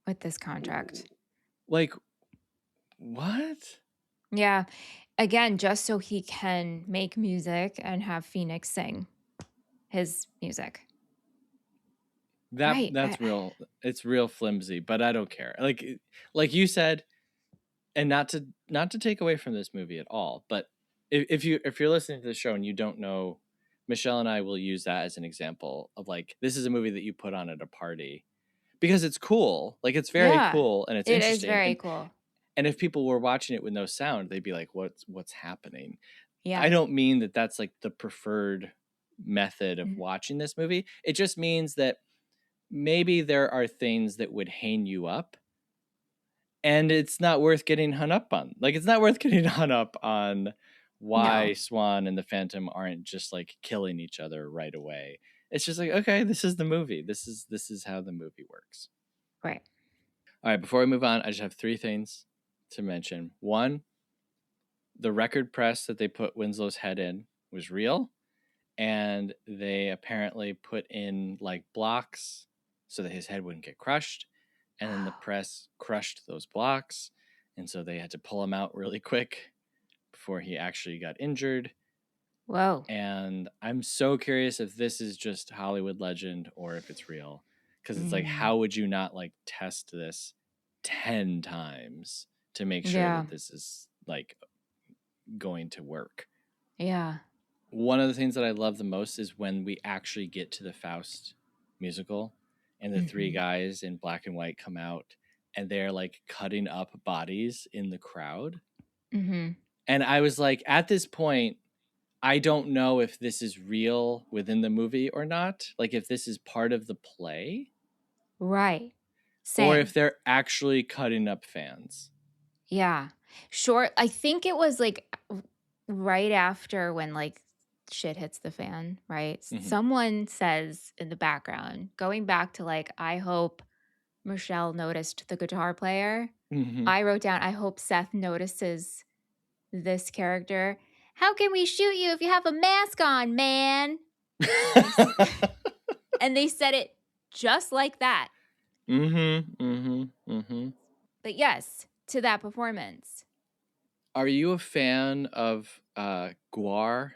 With this contract. Like, what? Yeah. Again, just so he can make music and have Phoenix sing his music. That's real. It's real flimsy, but I don't care. Like you said, and not to take away from this movie at all, but if you're listening to the show and you don't know, Michelle and I will use that as an example of like, this is a movie that you put on at a party because it's cool. Like, it's very cool and it's interesting. It is very cool. And if people were watching it with no sound, they'd be like, what's happening? Yeah. I don't mean that that's like the preferred method of watching this movie. It just means that maybe there are things that would hang you up, and it's not worth getting hung up on. Like, it's not worth getting hung up on why Swan and the Phantom aren't just like killing each other right away. It's just like, okay, this is the movie. This is how the movie works. Right. All right, before we move on, I just have 3 things to mention. 1, the record press that they put Winslow's head in was real, and they apparently put in like blocks so that his head wouldn't get crushed, and then the press crushed those blocks, and so they had to pull him out really quick before he actually got injured. Whoa. And I'm so curious if this is just Hollywood legend or if it's real, because it's like, how would you not like test this 10 times to make sure that this is like going to work? Yeah. One of the things that I love the most is when we actually get to the Faust musical and the 3 guys in black and white come out and they're like cutting up bodies in the crowd. And I was like, at this point, I don't know if this is real within the movie or not. Like, if this is part of the play. Right. Same. Or if they're actually cutting up fans. Yeah. Sure. I think it was like right after when like shit hits the fan, right? Someone says in the background, going back to like, I hope Michelle noticed the guitar player. I wrote down, I hope Seth notices this character. How can we shoot you if you have a mask on, man? And they said it just like that. But yes, to that performance. Are you a fan of Gwar,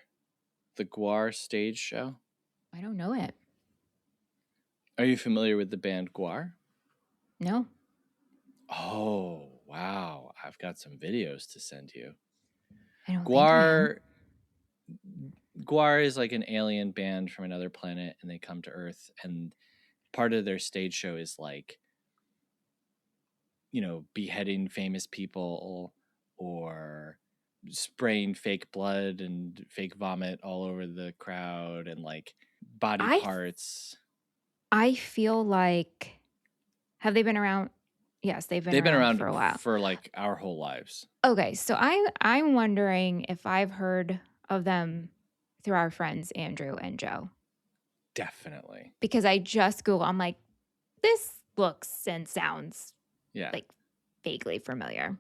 the Gwar stage show? I don't know it. Are you familiar with the band Gwar? No. Oh, wow. I've got some videos to send you. I don't Gwar is like an alien band from another planet, and they come to Earth, and part of their stage show is like, you know, beheading famous people or spraying fake blood and fake vomit all over the crowd and like body parts. I feel like, have they been around? Yes, they've been around for a while. For like our whole lives. Okay, so I'm wondering if I've heard of them through our friends Andrew and Joe. Definitely. Because I just Googled, I'm like, this looks and sounds like vaguely familiar.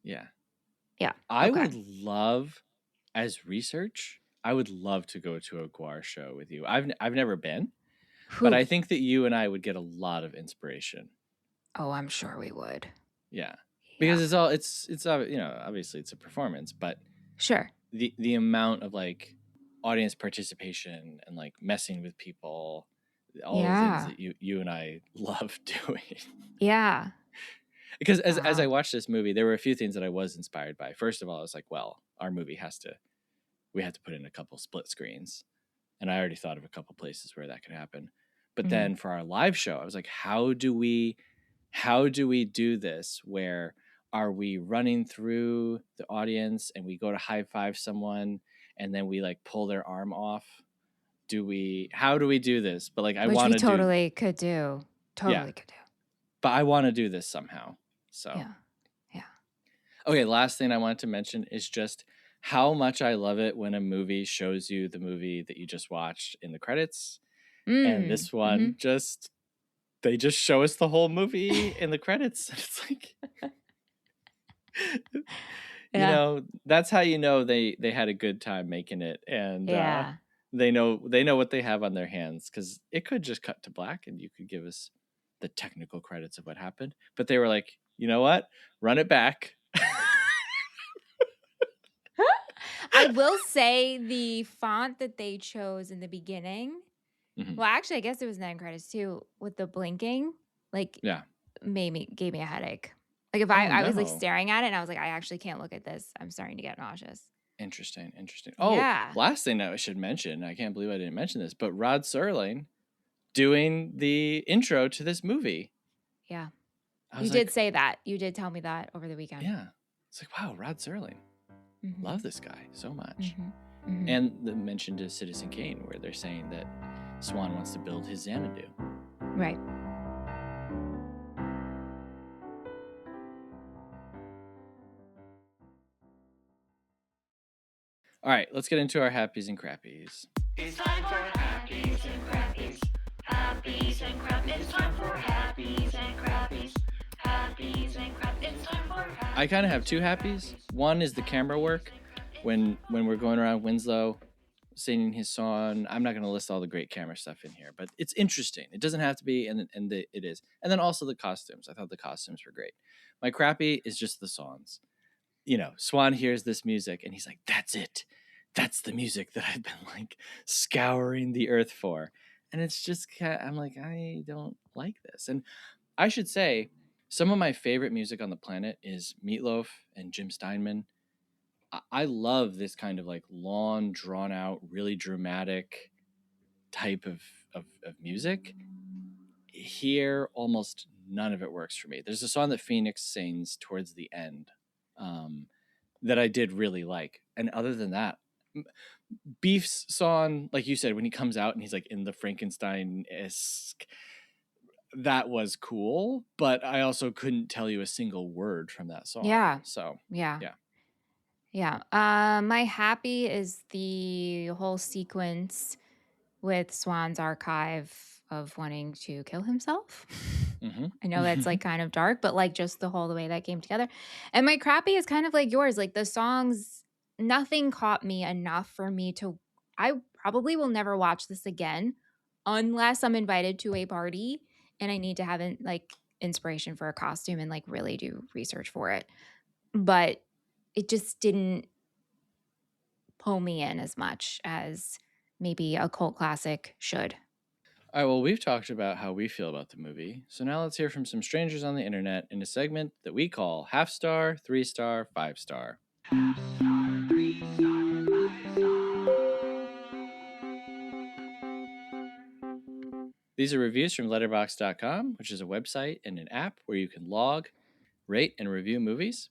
Yeah. Yeah. I okay. would love, as research, I would love to go to a Guar show with you. I've never been, but Whew. I think that you and I would get a lot of inspiration. Oh, I'm sure we would. Yeah. Yeah. Because it's obviously it's a performance, but Sure. the amount of like audience participation and like messing with people, all the things Yeah. that you and I love doing. Yeah. Because as I Wow. watched this movie, there were a few things that I was inspired by. First of all, I was like, well, our movie we have to put in a couple split screens. And I already thought of a couple places where that could happen. But Mhm. then for our live show, I was like, how do we do this? Where are we running through the audience and we go to high five someone and then we like pull their arm off? How do we do this? But like, I Which want we to do, totally could do. yeah, Totally could do. but I want to do this somehow. So, Yeah. Yeah. okay. Last thing I wanted to mention is just how much I love it when a movie shows you the movie that you just watched in the credits. And this one they just show us the whole movie in the credits. It's like, Yeah. that's how you know they had a good time making it, and Yeah. they know what they have on their hands, because it could just cut to black and you could give us the technical credits of what happened, but they were like, you know what, run it back. I will say the font that they chose in the beginning. Mhm. Well, actually, I guess it was in the end credits too, with the blinking. Like, Yeah. gave me a headache. Like, if Oh, I was like no. staring at it and I was like, I actually can't look at this. I'm starting to get nauseous. Interesting. Oh, Yeah. last thing that I should mention, I can't believe I didn't mention this, but Rod Serling doing the intro to this movie. Yeah. I You was did like, say that. You did tell me that over the weekend. yeah. It's like, wow, Rod Serling. Mhm. Love this guy so much. Mhm. Mhm. And the mention to Citizen Kane, where they're saying that Swan wants to build his Xanadu. Right. All right, let's get into our happies and crappies. It's time for happies and crappies. Happies and crappies. It's time for happies and crappies. Happies and crappies. It's time for happies. I kind of have two happies. One is the camera work. When we're going around Winslow singing his song, I'm not going to list all the great camera stuff in here, but it's interesting. It doesn't have to be, it is. And then also the costumes. I thought the costumes were great. My crappy is just the songs. Swan hears this music and he's like, that's it. That's the music that I've been like scouring the earth for. And it's just, I'm like, I don't like this. And I should say, some of my favorite music on the planet is Meatloaf and Jim Steinman. I love this kind of like long, drawn out, really dramatic type of music. Here, almost none of it works for me. There's a song that Phoenix sings towards the end that I did really like. And other than that, Beef's song, like you said, when he comes out and he's like in the Frankenstein-esque, that was cool, but I also couldn't tell you a single word from that song. Yeah. So, Yeah. yeah. Yeah. My happy is the whole sequence with Swan's archive of wanting to kill himself. Mm-hmm. I know that's like kind of dark, but like just the whole way that came together. And my crappy is kind of like yours. Like the songs, nothing caught me enough for me to, I probably will never watch this again unless I'm invited to a party and I need to have like inspiration for a costume and like really do research for it. But it just didn't pull me in as much as maybe a cult classic should. All right, well, we've talked about how we feel about the movie. So now let's hear from some strangers on the internet in a segment that we call Half Star, 3-Star, 5-Star. These are reviews from letterboxd.com, which is a website and an app where you can log, rate, and review movies.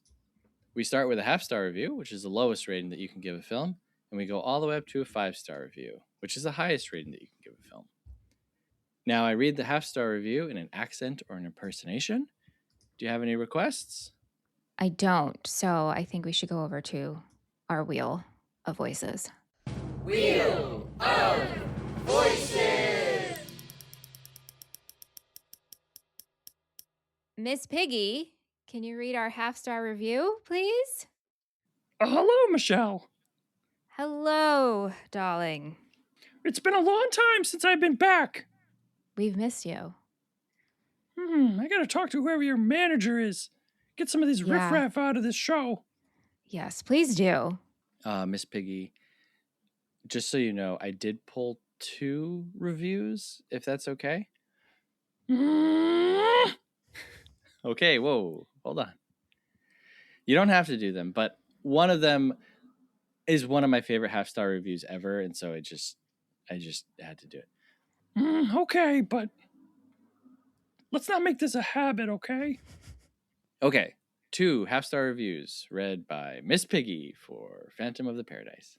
We start with a half-star review, which is the lowest rating that you can give a film, and we go all the way up to a 5-star review, which is the highest rating that you can give a film. Now, I read the half-star review in an accent or an impersonation. Do you have any requests? I don't, so I think we should go over to our Wheel of Voices. Wheel of Voices. Miss Piggy Can you read our half-star review, please? Hello, Michelle. Hello, darling. It's been a long time since I've been back. We've missed you. I gotta talk to whoever your manager is. Get some of these riffraff out of this show. Yes, please do. Miss Piggy, just so you know, I did pull 2 reviews, if that's okay. Okay, whoa, hold on. You don't have to do them, but one of them is one of my favorite half-star reviews ever, and so I just had to do it. Okay, but let's not make this a habit, okay? Okay, 2 half-star reviews read by Miss Piggy for Phantom of the Paradise.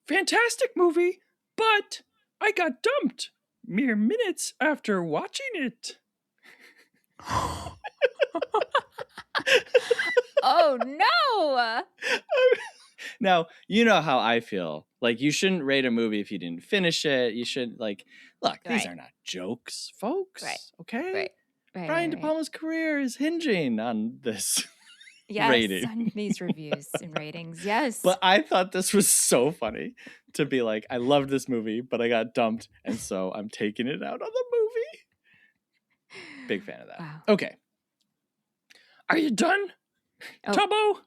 Fantastic movie, but I got dumped mere minutes after watching it. Oh, no! Now, you know how I feel. Like, you shouldn't rate a movie if you didn't finish it. You should, like, look, these are not jokes, folks. Right. Okay? Right, Brian de Palma's career is hinging on this rating. On these reviews and ratings, yes. But I thought this was so funny to be like, I loved this movie, but I got dumped, and so I'm taking it out on the movie. Big fan of that. Wow. Okay. Are you done, Tubbo?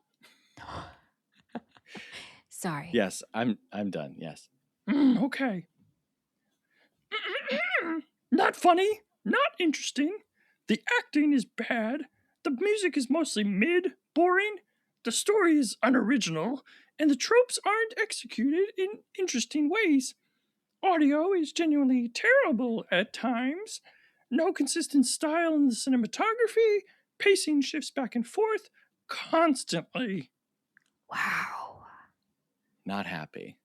Sorry. Yes, I'm done. Yes. Okay. Not funny, not interesting. The acting is bad. The music is mostly mid, boring. The story is unoriginal, and the tropes aren't executed in interesting ways. Audio is genuinely terrible at times. No consistent style in the cinematography. Pacing shifts back and forth constantly. Wow. Not happy.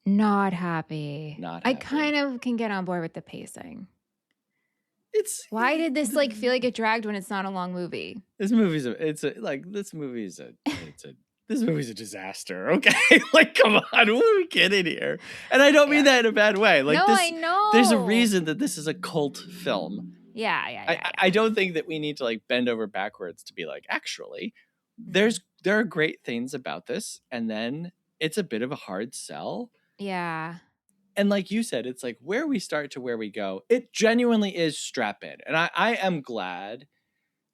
Not happy. Not I happy. kind of can get on board with the pacing. It's Why did this like feel like it dragged when it's not a long movie? this movie's a disaster. Okay, like come on, what are we kidding here? And I don't mean that in a bad way. Like No, this, I know. there's a reason that this is a cult film. Yeah. I don't think that we need to like bend over backwards to be like, actually, there are great things about this, and then it's a bit of a hard sell. Yeah. And like you said, it's like where we start to where we go. It genuinely is strap in. And I am glad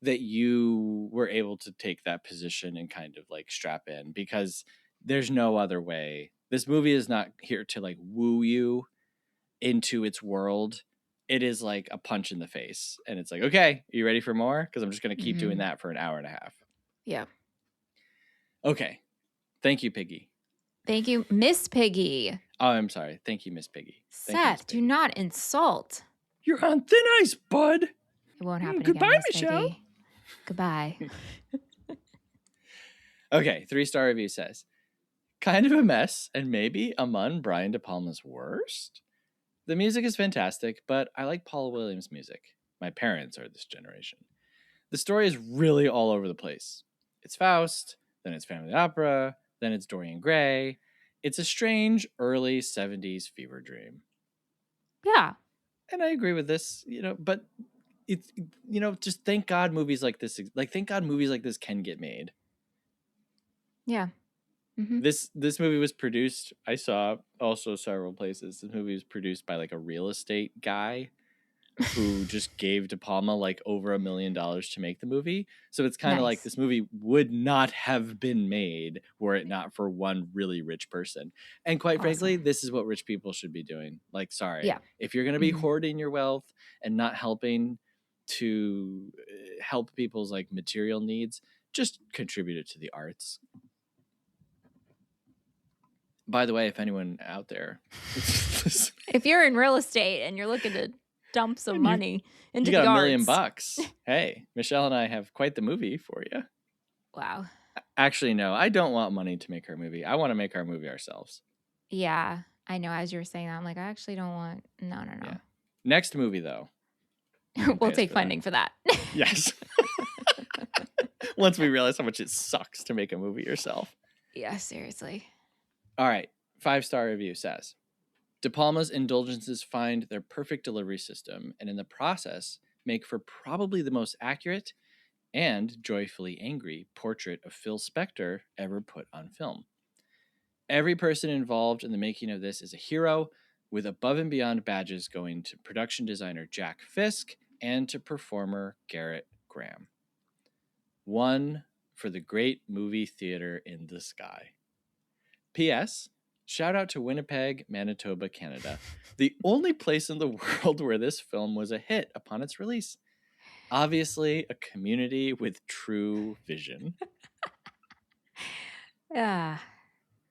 that you were able to take that position and kind of like strap in, because there's no other way. This movie is not here to like woo you into its world. It is like a punch in the face. And it's like, okay, are you ready for more? Because I'm just going to keep doing that for an hour and a half. Yeah. Okay. Thank you, Piggy. Thank you, Miss Piggy. Oh, I'm sorry. Thank you, Miss Piggy. Thank you, Seth, Miss do Piggy. not insult. You're on thin ice, bud. It won't happen Goodbye, again, Miss Michelle. Piggy. Goodbye. Okay, 3-star review says, kind of a mess and maybe among Brian de Palma's worst. The music is fantastic, but I like Paul Williams' music. My parents are this generation. The story is really all over the place. It's Faust, then it's Family Opera, then it's Dorian Gray. It's a strange early 70s fever dream. Yeah. And I agree with this, but it's, just thank God movies like this, can get made. Yeah. Mm-hmm. This movie was produced, I saw also several places. This movie was produced by like a real estate guy who just gave De Palma like over $1 million to make the movie. So it's kind of like this movie would not have been made were it not for one really rich person. And quite frankly, this is what rich people should be doing. Like, sorry, if you're going to be hoarding your wealth and not helping to help people's like material needs, just contribute it to the arts. By the way, if anyone out there, if you're in real estate and you're looking to dump some money into the arts, you got $1 million. Hey, Michelle and I have quite the movie for you. Wow. Actually, no, I don't want money to make our movie. I want to make our movie ourselves. Yeah, I know. As you were saying that, I'm like, I actually don't want. No. Yeah. Next movie, though. We'll take funding for that. Yes. Once we realize how much it sucks to make a movie yourself. Yeah, seriously. All right. 5-star review says, De Palma's indulgences find their perfect delivery system and in the process make for probably the most accurate and joyfully angry portrait of Phil Spector ever put on film. Every person involved in the making of this is a hero, with above and beyond badges going to production designer Jack Fisk and to performer Garrett Graham. One for the great movie theater in the sky. P.S. Shout out to Winnipeg, Manitoba, Canada, the only place in the world where this film was a hit upon its release. Obviously, a community with true vision. Yeah,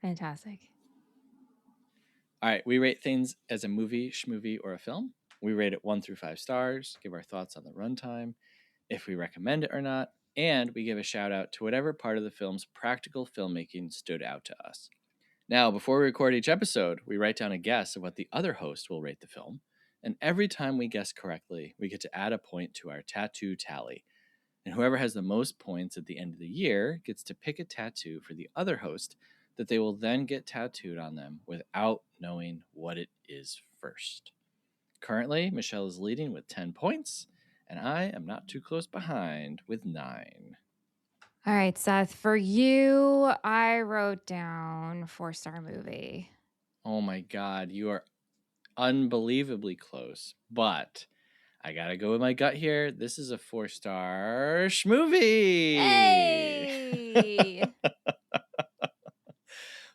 fantastic. All right, we rate things as a movie, schmovie, or a film. We rate it 1 through 5 stars, give our thoughts on the runtime, if we recommend it or not, and we give a shout out to whatever part of the film's practical filmmaking stood out to us. Now, before we record each episode, we write down a guess of what the other host will rate the film, and every time we guess correctly, we get to add a point to our tattoo tally. And whoever has the most points at the end of the year gets to pick a tattoo for the other host that they will then get tattooed on them without knowing what it is first. Currently, Michelle is leading with 10 points, and I am not too close behind with 9. All right, Seth, for you, I wrote down 4-star movie. Oh my God, you are unbelievably close, but I gotta go with my gut here. This is a 4-star schmovie. Hey!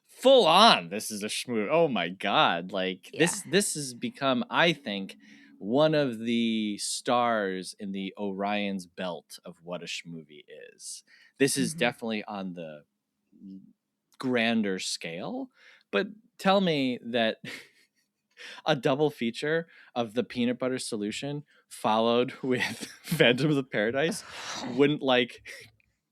Full on, this is a schmoo. Oh my God, like Yeah. this has become, I think, one of the stars in the Orion's belt of what a schmovie is. This is definitely on the grander scale, but tell me that a double feature of the Peanut Butter Solution followed with Phantom of the Paradise wouldn't like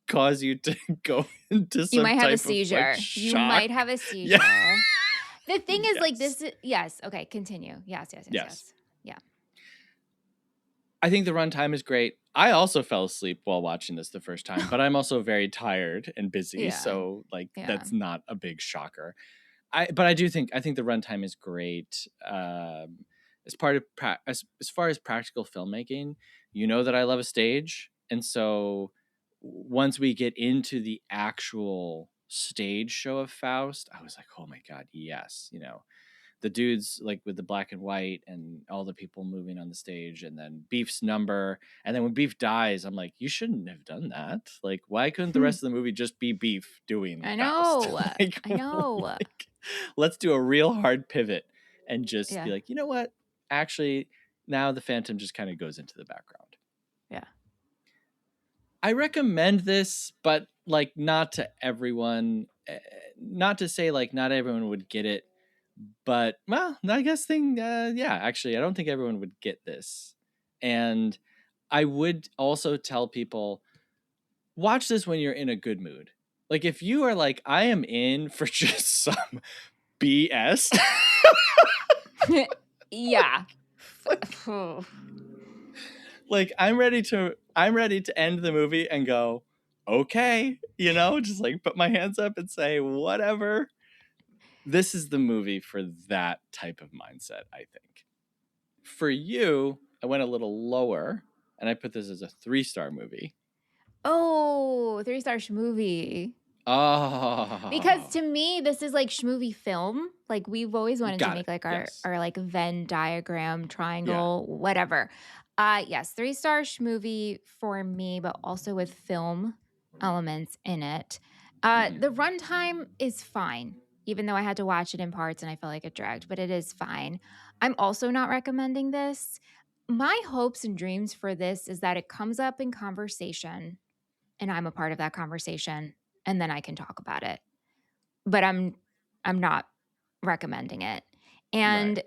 cause you to go into some You might have a type seizure. of, like, You shock. might have a seizure. Yeah. The thing is, like, Yes. this. Yes. Okay. Continue. Yes. Yeah. I think the runtime is great. I also fell asleep while watching this the first time, but I'm also very tired and busy, Yeah. so like Yeah. that's not a big shocker. I think the runtime is great. As part of as far as practical filmmaking, you know that I love a stage, and so once we get into the actual stage show of Faust, I was like, oh my God, yes, you know. The dudes like with the black and white and all the people moving on the stage, and then Beef's number, and then when Beef dies, I'm like, you shouldn't have done that. Like, why couldn't the rest of the movie just be Beef doing I Faust? know. Like, I know. like, let's do a real hard pivot and just Yeah. be like, you know what? Actually, now the Phantom just kind of goes into the background. Yeah. I recommend this, but like not to everyone. Not to say like not everyone would get it. But, well, I guess actually, I don't think everyone would get this. And I would also tell people, watch this when you're in a good mood. Like, if you are like, I am in for just some BS. Yeah. Like, I'm ready to end the movie and go, okay, you know, just like put my hands up and say, whatever. This is the movie for that type of mindset, I think. For you, I went a little lower, and I put this as a 3-star movie. Oh, 3-star movie. Oh. Because to me, this is like schmovie film. Like we've always wanted to Got make it. like Yes. our like Venn diagram, triangle, whatever. Yes, 3-star schmovie for me, but also with film elements in it. The runtime is fine, even though I had to watch it in parts and I felt like it dragged, but it is fine. I'm also not recommending this. My hopes and dreams for this is that it comes up in conversation and I'm a part of that conversation and then I can talk about it. But I'm not recommending it. And Right.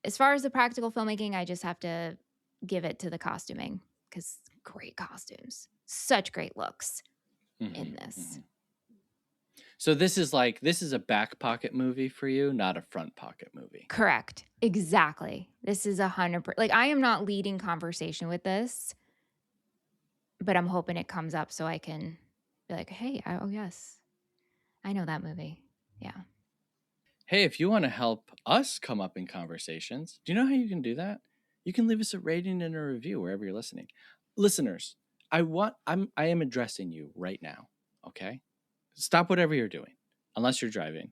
as far as the practical filmmaking, I just have to give it to the costuming because great costumes, such great looks in this. So this is a back pocket movie for you, not a front pocket movie. Correct. Exactly. This is 100%. Like I am not leading conversation with this, but I'm hoping it comes up so I can be like, hey, oh yes, I know that movie. Yeah. Hey, if you want to help us come up in conversations, do you know how you can do that? You can leave us a rating and a review wherever you're listening. Listeners, I am addressing you right now. Okay, stop whatever you're doing, unless you're driving.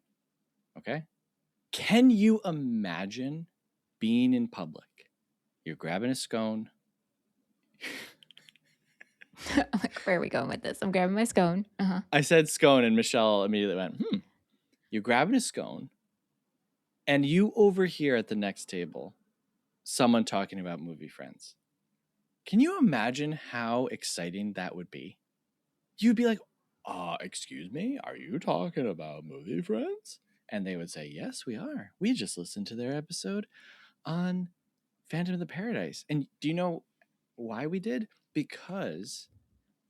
Okay, can you imagine being in public? You're grabbing a scone. Like, where are we going with this? I'm grabbing my scone. I said scone, and Michelle immediately went, You're grabbing a scone, and you overhear at the next table someone talking about movie friends. Can you imagine how exciting that would be? You'd be like, excuse me, are you talking about movie friends? And they would say, yes, we are. We just listened to their episode on Phantom of the Paradise. And do you know why we did? Because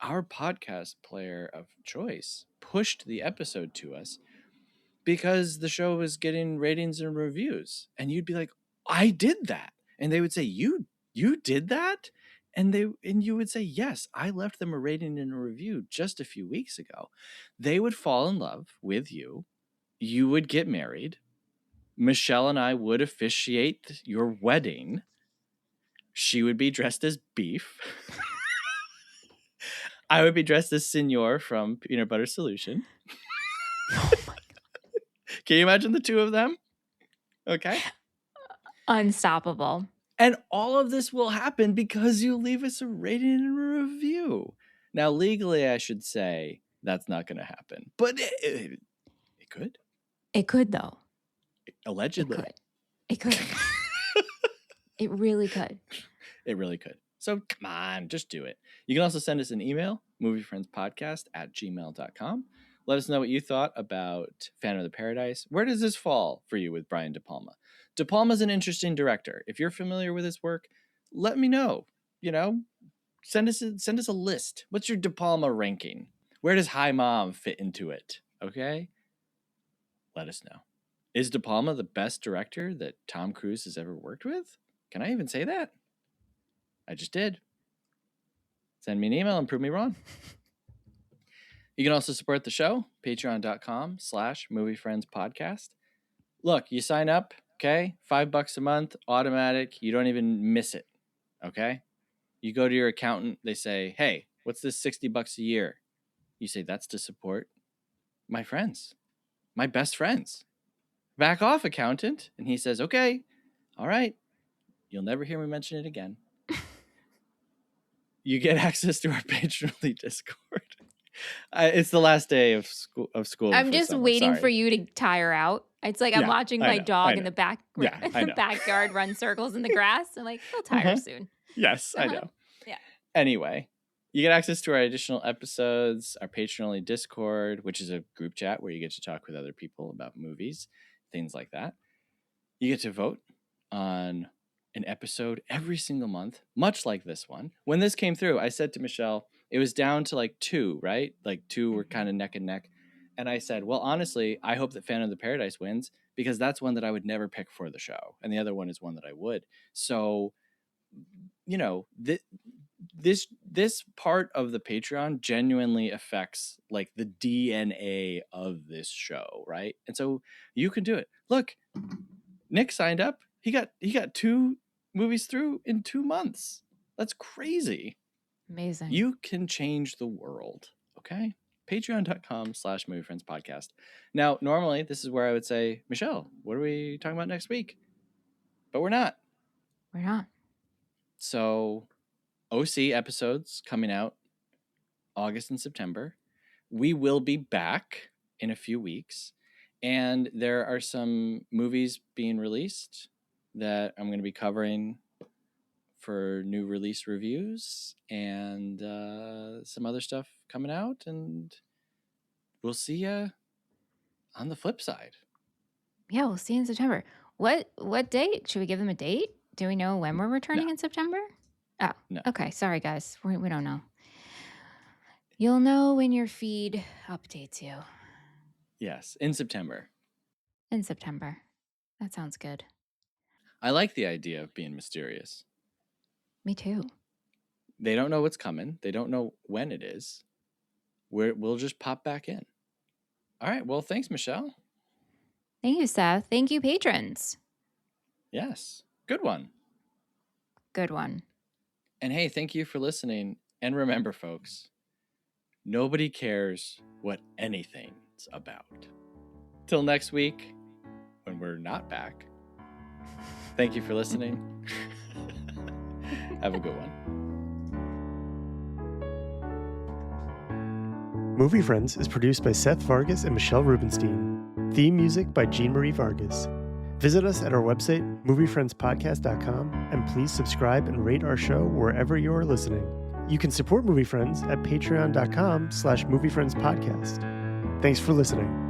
our podcast player of choice pushed the episode to us because the show was getting ratings and reviews. And you'd be like, I did that. And they would say, you did that? And you would say, yes, I left them a rating and a review just a few weeks ago. They would fall in love with you. You would get married. Michelle and I would officiate your wedding. She would be dressed as Beef. I would be dressed as Senor from Peanut Butter Solution. Oh my God. Can you imagine the two of them? Okay. Unstoppable. And all of this will happen because you leave us a rating and a review. Now, legally, I should say that's not going to happen. But it could. It could, though. Allegedly. It could. It really could. It really could. So come on, just do it. You can also send us an email, moviefriendspodcast@gmail.com. Let us know what you thought about Phantom of the Paradise. Where does this fall for you with Brian De Palma? De Palma's an interesting director. If you're familiar with his work, let me know. You know, send us a list. What's your De Palma ranking? Where does Hi Mom fit into it? Okay? Let us know. Is De Palma the best director that Tom Cruise has ever worked with? Can I even say that? I just did. Send me an email and prove me wrong. You can also support the show, patreon.com/moviefriendspodcast. Look, you sign up, okay? $5 a month, automatic. You don't even miss it, okay? You go to your accountant. They say, hey, what's this $60 a year? You say, that's to support my friends, my best friends. Back off, accountant. And he says, okay, all right. You'll never hear me mention it again. You get access to our patron-only Discord. It's the last day of school. I'm just waiting for you to tire out. It's like I'm watching my dog in the backyard run circles in the grass. I'm like, he'll tire soon. Yes, I know. Yeah. Anyway, you get access to our additional episodes, our patron-only Discord, which is a group chat where you get to talk with other people about movies, things like that. You get to vote on an episode every single month, much like this one. When this came through, I said to Michelle, it was down to like 2, right? Like 2 were kind of neck and neck. And I said, well, honestly, I hope that Phantom of the Paradise wins because that's one that I would never pick for the show. And the other one is one that I would. So, you know, this part of the Patreon genuinely affects like the DNA of this show, right? And so you can do it. Look, Nick signed up. He got 2 movies through in 2 months. That's crazy. Amazing. You can change the world. Okay. Patreon.com/moviefriendspodcast. Now, normally this is where I would say, Michelle, what are we talking about next week? But we're not. We're not. So OC episodes coming out August and September. We will be back in a few weeks. And there are some movies being released that I'm going to be covering for new release reviews and some other stuff coming out. And we'll see you on the flip side. Yeah, we'll see you in September. What date? Should we give them a date? Do we know when we're returning in September? Oh, no. Okay. Sorry, guys. We don't know. You'll know when your feed updates you. Yes, in September. In September. That sounds good. I like the idea of being mysterious. Me too. They don't know what's coming. They don't know when it is. We'll just pop back in. All right. Well, thanks, Michelle. Thank you, Seth. Thank you, patrons. Yes. Good one. Good one. And hey, thank you for listening. And remember, folks, nobody cares what anything's about. Till next week, when we're not back. Thank you for listening. Have a good one. Movie Friends is produced by Seth Vargas and Michelle Rubenstein. Theme music by Jean Marie Vargas. Visit us at our website, moviefriendspodcast.com, and please subscribe and rate our show wherever you are listening. You can support Movie Friends at patreon.com/moviefriendspodcast. Thanks for listening.